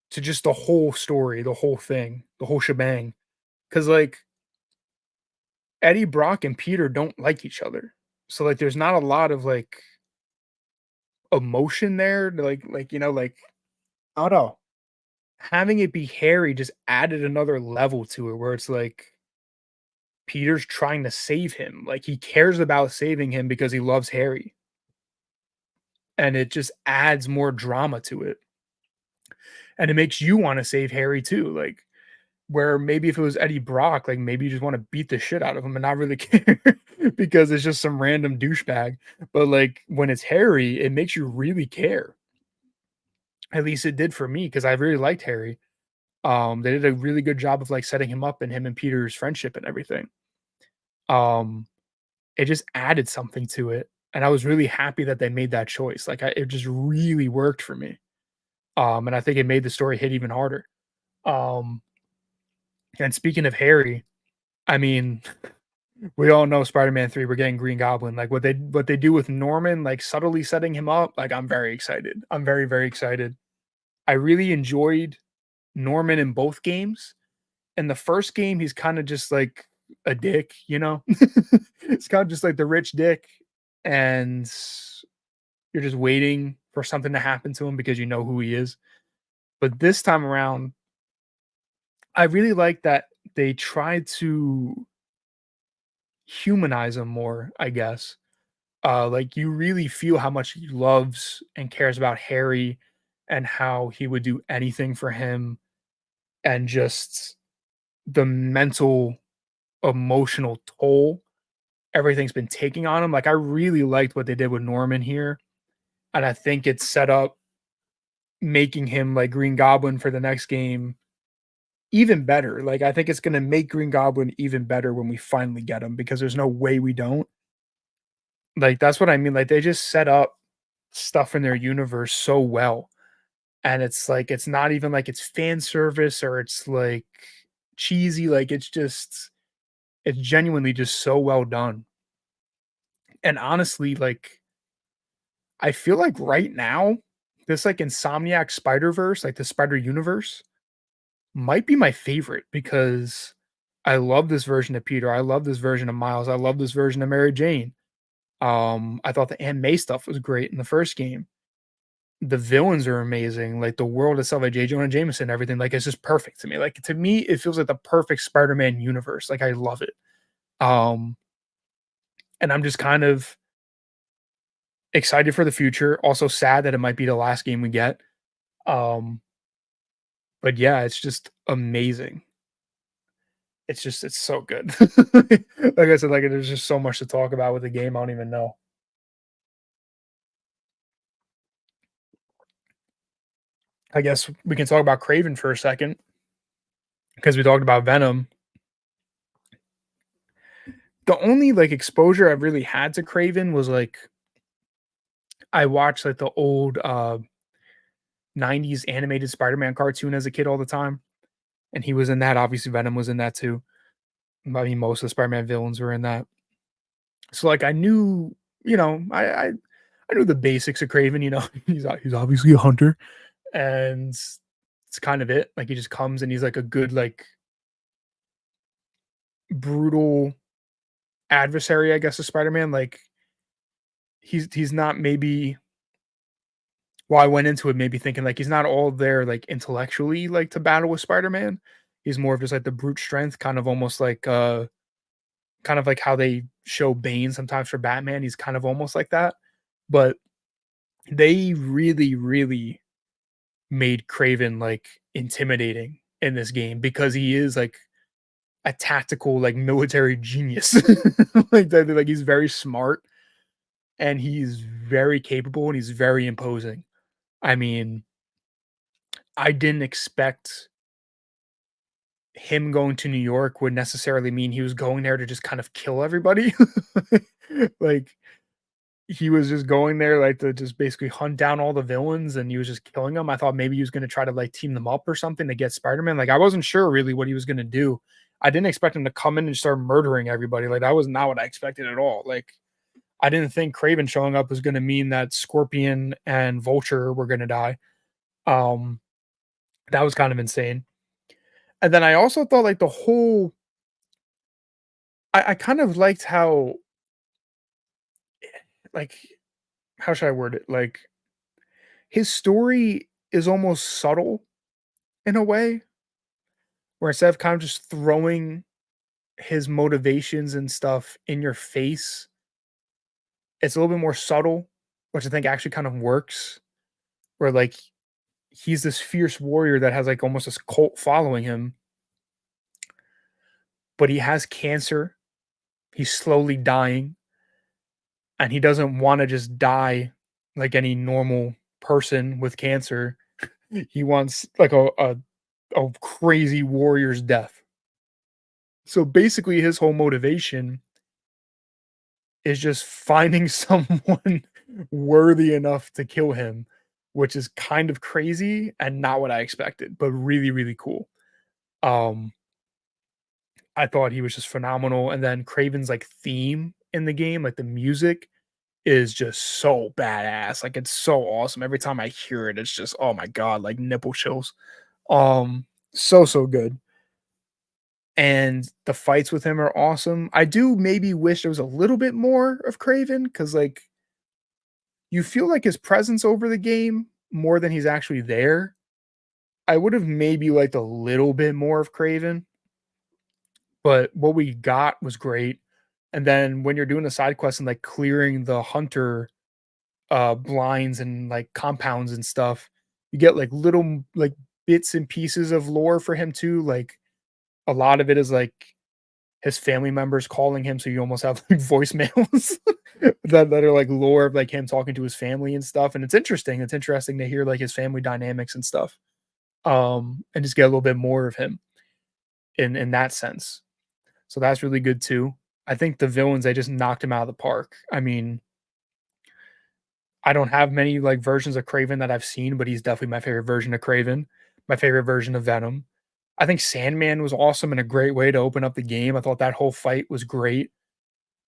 to just the whole story, the whole thing, the whole shebang. Because like, Eddie Brock and Peter don't like each other. So, like, there's not a lot of, like, emotion there, like, I don't know. Having it be Harry just added another level to it where it's like Peter's trying to save him. Like, he cares about saving him because he loves Harry, and it just adds more drama to it. and it makes you wanna save Harry too, like, where maybe if it was Eddie Brock, like, maybe you just wanna beat the shit out of him and not really care because it's just some random douchebag, but, like, when it's Harry, it makes you really care. At least it did for me because I really liked Harry. They did a really good job of, like, setting him up and him and Peter's friendship and everything. Um, it just added something to it, and I was really happy that they made that choice, like, it just really worked for me, and I think it made the story hit even harder. Um, and speaking of Harry, I mean, we all know Spider-Man 3, we're getting Green Goblin, like, what they do with Norman, like, subtly setting him up, like, I'm very excited. I'm very, very excited. I really enjoyed Norman in both games. In the first game, he's kinda just like a dick, you know? It's kinda just like the rich dick, and you're just waiting for something to happen to him because you know who he is. But this time around, I really like that they tried to humanize him more, I guess. Like, you really feel how much he loves and cares about Harry and how he would do anything for him, and just the mental, emotional toll everything's been taking on him. Like, I really liked what they did with Norman here, and I think it set up making him like Green Goblin for the next game even better. Like, I think it's gonna make Green Goblin even better when we finally get him because there's no way we don't. Like, that's what I mean. Like, they just set up stuff in their universe so well. And it's like it's not even like it's fan service or it's like cheesy. Like, it's genuinely just so well done. And honestly, like, I feel like right now, this like Insomniac Spider-Verse, like the Spider Universe, might be my favorite because I love this version of Peter. I love this version of Miles. I love this version of Mary Jane. I thought the Aunt May stuff was great in the first game. The villains are amazing. Like the world itself, like J. Jonah Jameson, everything. Like it's just perfect to me. Like to me, it feels like the perfect Spider-Man universe. Like I love it. Um, and I'm just kind of excited for the future. Also sad that it might be the last game we get. Um, but yeah, it's just amazing. It's so good. Like I said, like there's just so much to talk about with the game. I don't even know. I guess we can talk about Craven for a second because we talked about Venom. The only like exposure I've really had to Craven was like I watched like the old 90s animated Spider-Man cartoon as a kid all the time. And he was in that. Obviously, Venom was in that too. I mean, most of the Spider-Man villains were in that. So like I knew, I knew the basics of Craven, he's obviously a hunter. And it's kind of it. Like he just comes and he's like a good, like brutal adversary, I guess, of Spider-Man. Like he's not maybe well, I went into it maybe thinking like he's not all there like intellectually like to battle with Spider-Man. He's more of just like the brute strength, kind of like how they show Bane sometimes for Batman. He's kind of almost like that. But they really, really made Craven like intimidating in this game because he is like a tactical, like military genius. Like he's very smart and he's very capable and he's very imposing. I mean, I didn't expect him going to New York would necessarily mean he was going there to just kind of kill everybody. Like he was just going there like to just basically hunt down all the villains and he was just killing them. I thought maybe he was going to try to like team them up or something to get Spider-Man. Like I wasn't sure really what he was going to do. I didn't expect him to come in and start murdering everybody. Like that was not what I expected at all. Like I didn't think Craven showing up was going to mean that Scorpion and Vulture were going to die. Um that was kind of insane. And then I also thought like the whole I kind of liked how like how should I word it? Like his story is almost subtle in a way, where instead of kind of just throwing his motivations and stuff in your face, it's a little bit more subtle, which I think actually kind of works. Where like he's this fierce warrior that has like almost this cult following him, but he has cancer. He's slowly dying, and he doesn't want to just die like any normal person with cancer. He wants like a crazy warrior's death. So basically, his whole motivation is just finding someone worthy enough to kill him, which is kind of crazy and not what I expected, but really, really cool. Um, I thought he was just phenomenal. And then Craven's like theme in the game, like the music is just so badass. Like it's so awesome. Every time I hear it, it's just oh my god, like nipple chills. So good. And the fights with him are awesome. I do maybe wish there was a little bit more of Craven because like you feel like his presence over the game more than he's actually there. I would have maybe liked a little bit more of Craven, but what we got was great. And then when you're doing the side quest and like clearing the hunter blinds and like compounds and stuff, you get like little like bits and pieces of lore for him too. Like a lot of it is like his family members calling him, so you almost have like voicemails that are like lore of like him talking to his family and stuff. And it's interesting. It's interesting to hear like his family dynamics and stuff. And just get a little bit more of him in that sense. So that's really good too. I think the villains they just knocked him out of the park. I mean, I don't have many like versions of Craven that I've seen, but he's definitely my favorite version of Craven, my favorite version of Venom. I think Sandman was awesome and a great way to open up the game. I thought that whole fight was great.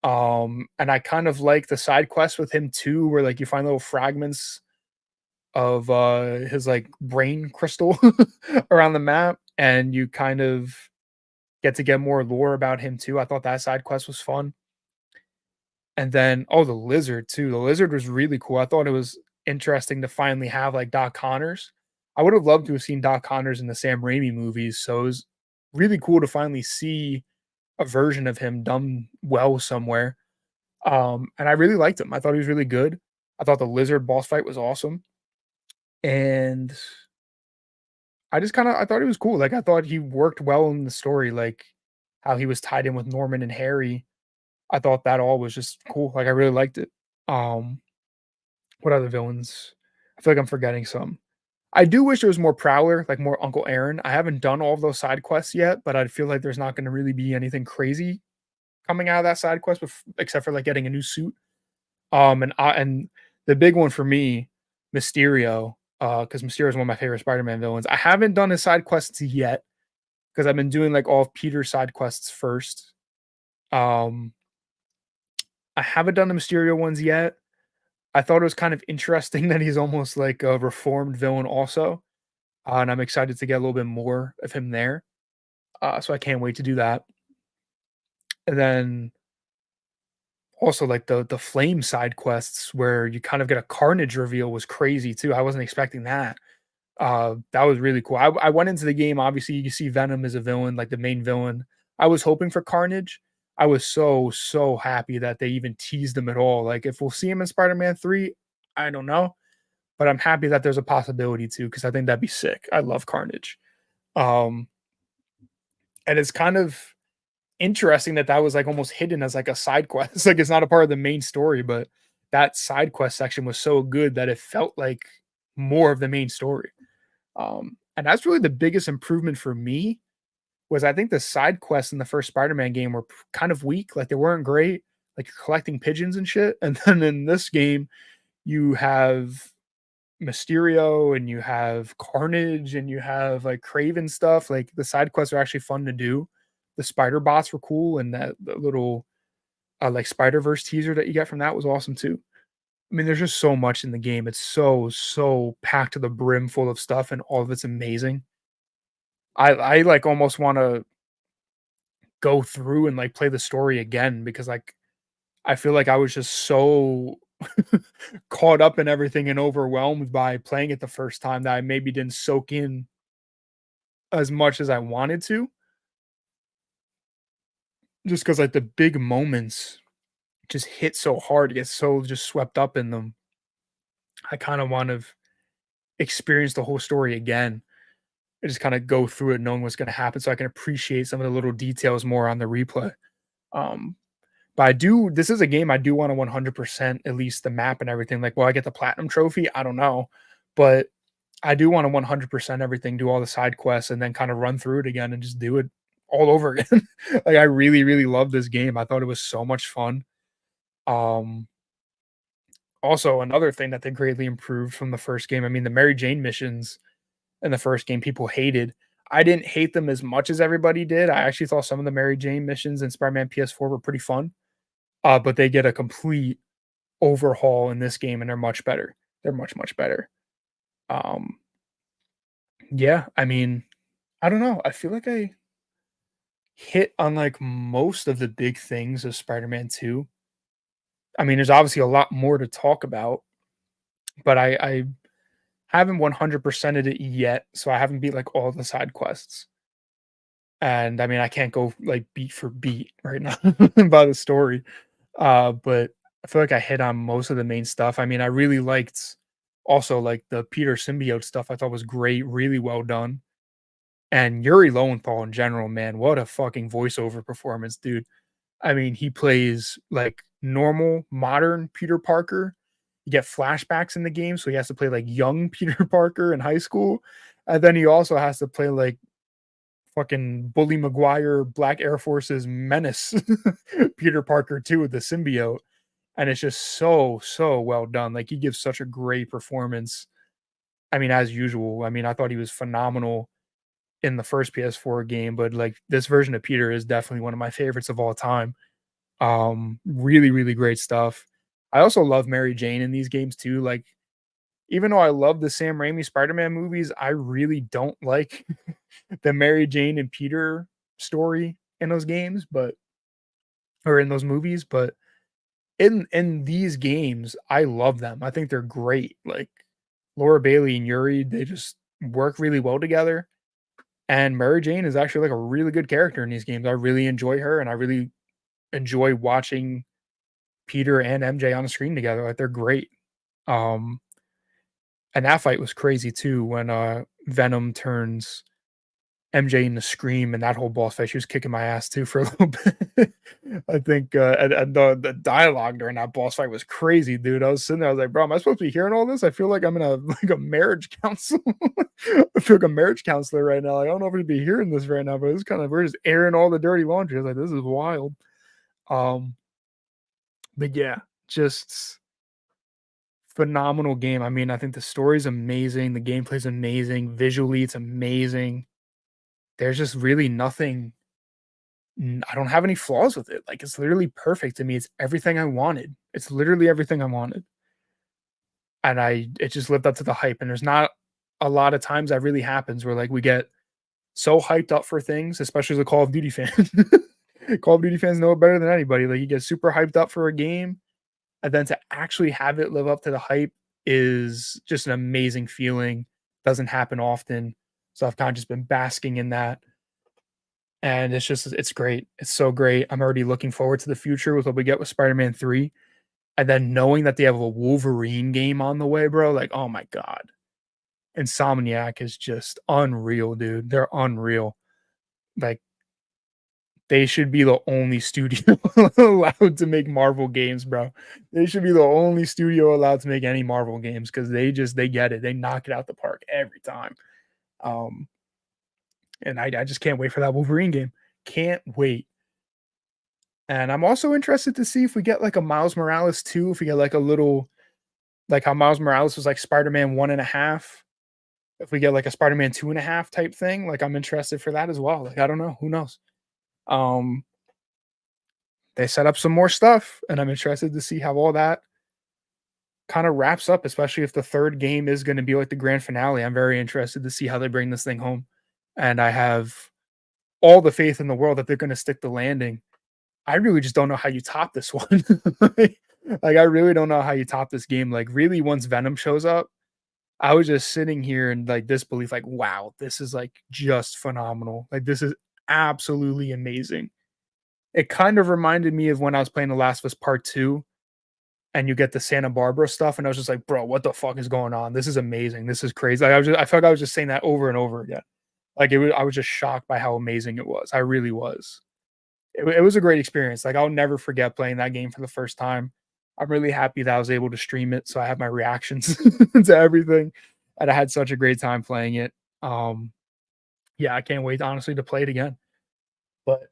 And I kind of like the side quest with him too, where like you find little fragments of his like brain crystal around the map, and you kind of get to get more lore about him too. I thought that side quest was fun. And then oh, the lizard too. The lizard was really cool. I thought it was interesting to finally have like Doc Connors. I would have loved to have seen Doc Connors in the Sam Raimi movies. So it was really cool to finally see a version of him done well somewhere. And I really liked him. I thought he was really good. I thought the lizard boss fight was awesome. And I just kinda I thought he was cool. Like I thought he worked well in the story, like how he was tied in with Norman and Harry. I thought that all was just cool. Like I really liked it. Um, what other villains? I feel like I'm forgetting some. I do wish there was more Prowler, like more Uncle Aaron. I haven't done all of those side quests yet, but I feel like there's not gonna really be anything crazy coming out of that side quest except for like getting a new suit. And the big one for me, Mysterio, because Mysterio is one of my favorite Spider-Man villains. I haven't done his side quests yet because I've been doing like all of Peter's side quests first. Um, I haven't done the Mysterio ones yet. I thought it was kind of interesting that he's almost like a reformed villain, also, and I'm excited to get a little bit more of him there. So I can't wait to do that. And then also like the flame side quests where you kind of get a Carnage reveal was crazy too. I wasn't expecting that. That was really cool. I went into the game, obviously, you see Venom as a villain, like the main villain. I was hoping for Carnage. I was so happy that they even teased him at all. Like, if we'll see him in Spider-Man 3, I don't know, but I'm happy that there's a possibility to because I think that'd be sick. I love Carnage. Um, and it's kind of interesting that that was, like, almost hidden as, like, a side quest. Like, it's not a part of the main story, but that side quest section was so good that it felt like more of the main story. And that's really the biggest improvement for me was I think the side quests in the first Spider-Man game were kind of weak, like they weren't great, like you're collecting pigeons and shit. And then in this game, you have Mysterio and you have Carnage and you have like Craven stuff. Like the side quests are actually fun to do. The spider bots were cool, and that the little like Spider Verse teaser that you get from that was awesome too. I mean, there's just so much in the game. It's so packed to the brim full of stuff, and all of it's amazing. I like almost want to go through and like play the story again because like I feel like I was just so caught up in everything and overwhelmed by playing it the first time that I maybe didn't soak in as much as I wanted to, just because like the big moments just hit so hard, get so just swept up in them. I kind of want to. experience the whole story again and just kinda go through it knowing what's gonna happen so I can appreciate some of the little details more on the replay. Um, but I do this is a game I do wanna 100% at least the map and everything, like, will I get the platinum trophy? I don't know, but I do wanna 100% everything, do all the side quests, and then kinda run through it again and just do it all over again. Like, I really, really love this game. I thought it was so much fun. Um, Also another thing that they greatly improved from the first game, I mean, the Mary Jane missions in the first game people hated. I didn't hate them as much as everybody did. I actually thought some of the Mary Jane missions in Spider-Man PS4 were pretty fun, but they get a complete overhaul in this game, and they're much better. They're much, much better. Um, yeah, I mean, I don't know. I feel like I hit on like most of the big things of Spider-Man 2. I mean, there's obviously a lot more to talk about, but I haven't 100%ed it yet, so I haven't beat like all the side quests. And I mean, I can't go like beat for beat right now about the story. But I feel like I hit on most of the main stuff. I mean, I really liked also like the Peter symbiote stuff. I thought was great, really well done. And Yuri Lowenthal in general, man, what a fucking voiceover performance, dude. I mean, he plays like normal, modern Peter Parker. You get flashbacks in the game, so he has to play like young Peter Parker in high school. And then he also has to play like fucking Bully Maguire, Black Air Force's menace, Peter Parker too with the symbiote. And it's just so, so well done. Like he gives such a great performance. I mean, as usual. I mean, I thought he was phenomenal in the first PS4 game, but like this version of Peter is definitely one of my favorites of all time. Really, really great stuff. I also love Mary Jane in these games too. Like, even though I love the Sam Raimi Spider-Man movies, I really don't like the Mary Jane and Peter story in those games, but or in those movies, but in these games, I love them. I think they're great. Like Laura Bailey and Yuri, they just work really well together. And Mary Jane is actually like a really good character in these games. I really enjoy her and I really enjoy watching Peter and MJ on the screen together. Like they're great. Um and that fight was crazy too when Venom turns MJ into Scream and that whole boss fight. She was kicking my ass too for a little bit. I think and the dialogue during that boss fight was crazy, dude. I was sitting there, I was like, bro, am I supposed to be hearing all this? I feel like I'm in a like a marriage counsel. I feel like a marriage counselor right now. Like, I don't know if we'd be hearing this right now, but it's kind of we're just airing all the dirty laundry. I was like, this is wild. Um, but yeah, just phenomenal game. I mean, I think the story's amazing, the gameplay's amazing, visually it's amazing. There's just really nothing I don't have any flaws with it. Like it's literally perfect to me. It's everything I wanted. It's literally everything I wanted. And it just lived up to the hype. And there's not a lot of times that really happens where like we get so hyped up for things, especially as a Call of Duty fan. Call of Duty fans know it better than anybody. Like you get super hyped up for a game, and then to actually have it live up to the hype is just an amazing feeling. Doesn't happen often. So I've kind of just been basking in that. And it's great. It's so great. I'm already looking forward to the future with what we get with Spider-Man 3. And then knowing that they have a Wolverine game on the way, bro, like, oh my God. Insomniac is just unreal, dude. They're unreal. Like, they should be the only studio allowed to make Marvel games, bro. They should be the only studio allowed to make any Marvel games because they get it. They knock it out the park every time. Um, and I just can't wait for that Wolverine game. Can't wait. And I'm also interested to see if we get like a Miles Morales 2, if we get like a little like how Miles Morales was like Spider-Man 1.5. If we get like a Spider-Man 2.5 type thing, like I'm interested for that as well. Like I don't know, who knows? Um they set up some more stuff and I'm interested to see how all that kind of wraps up, especially if the third game is going to be like the grand finale. I'm very interested to see how they bring this thing home. And I have all the faith in the world that they're going to stick the landing. I really just don't know how you top this one. Like, I really don't know how you top this game. Like, really, once Venom shows up, I was just sitting here in like disbelief, like, wow, this is like just phenomenal. Like, this is absolutely amazing. It kind of reminded me of when I was playing The Last of Us Part 2, and you get the Santa Barbara stuff, and I was just like, "Bro, what the fuck is going on? This is amazing. This is crazy." Like, I felt like I was just saying that over and over again. Like, I was just shocked by how amazing it was. I really was. It was a great experience. Like, I'll never forget playing that game for the first time. I'm really happy that I was able to stream it, so I have my reactions to everything, and I had such a great time playing it. Um, yeah, I can't wait, honestly, to play it again. But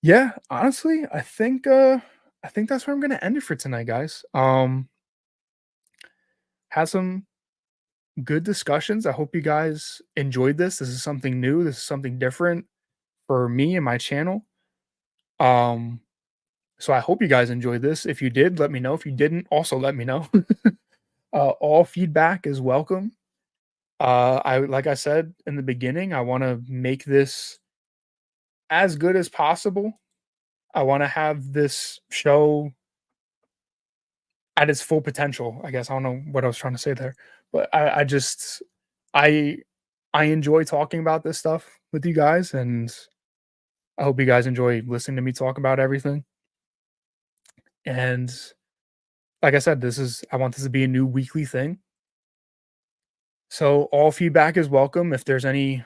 yeah, honestly, I think that's where I'm gonna end it for tonight, guys. Had some good discussions. I hope you guys enjoyed this. This is something new. This is something different for me and my channel. Um, so I hope you guys enjoyed this. If you did, let me know. If you didn't, also let me know. All feedback is welcome. I like I said in the beginning, I want to make this as good as possible. I want to have this show at its full potential. I guess I don't know what I was trying to say there, but I just I I enjoy talking about this stuff with you guys, and I hope you guys enjoy listening to me talk about everything. And like I said, I want this to be a new weekly thing. So all feedback is welcome. If there's any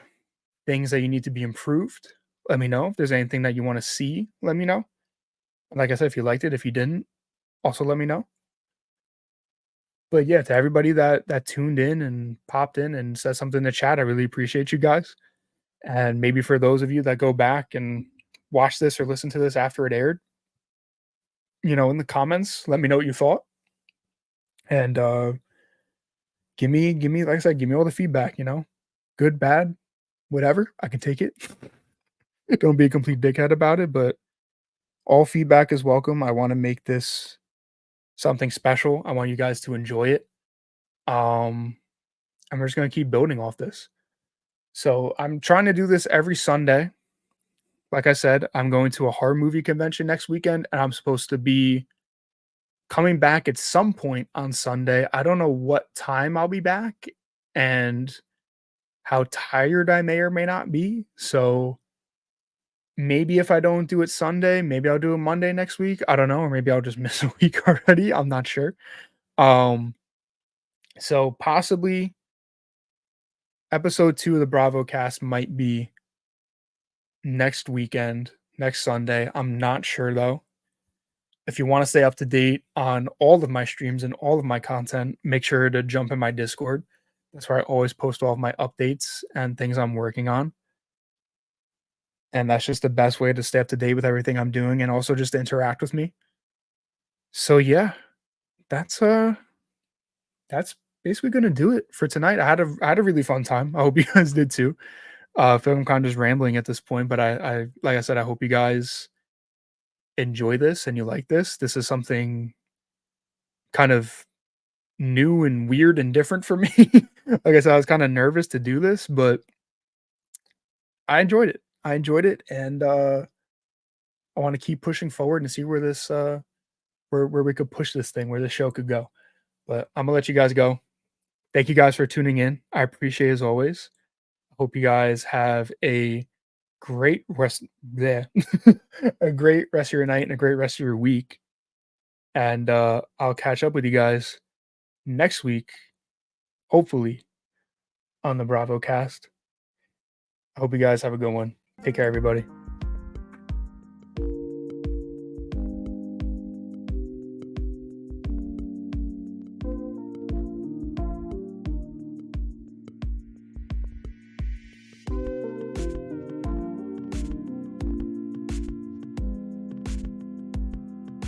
things that you need to be improved, let me know. If there's anything that you want to see, let me know. Like I said, if you liked it, if you didn't, also let me know. But yeah, to everybody that tuned in and popped in and said something in the chat, I really appreciate you guys. And maybe for those of you that go back and watch this or listen to this after it aired, in the comments, let me know what you thought. And give me like I said, give me all the feedback. Good, bad, whatever. I can take it. Don't be a complete dickhead about it, but all feedback is welcome. I want to make this something special. I want you guys to enjoy it. Um, and we're just gonna keep building off this. So I'm trying to do this every Sunday. Like I said, I'm going to a horror movie convention next weekend, and I'm supposed to be coming back at some point on Sunday. I don't know what time I'll be back and how tired I may or may not be. So maybe if I don't do it Sunday, maybe I'll do it Monday next week. I don't know, or maybe I'll just miss a week already. I'm not sure. Um, so possibly episode 2 of the Bravo cast might be next weekend, next Sunday. I'm not sure though. If you want to stay up to date on all of my streams and all of my content, make sure to jump in my Discord. That's where I always post all of my updates and things I'm working on. And that's just the best way to stay up to date with everything I'm doing and also just to interact with me. So yeah, that's that's basically gonna do it for tonight. I had a really fun time. I hope you guys did too. I feel like I'm kind of just rambling at this point, but I like I said, I hope you guys enjoy this and you like this. This is something kind of new and weird and different for me. Like I said, I was kind of nervous to do this, but I enjoyed it. I enjoyed it, and I want to keep pushing forward and see where this where we could push this thing, where the show could go. But I'm gonna let you guys go. Thank you guys for tuning in. I appreciate it as always. Hope you guys have a great rest there. A great rest of your night and a great rest of your week. And I'll catch up with you guys next week, hopefully, on the Bravo cast. I hope you guys have a good one. Take care, everybody.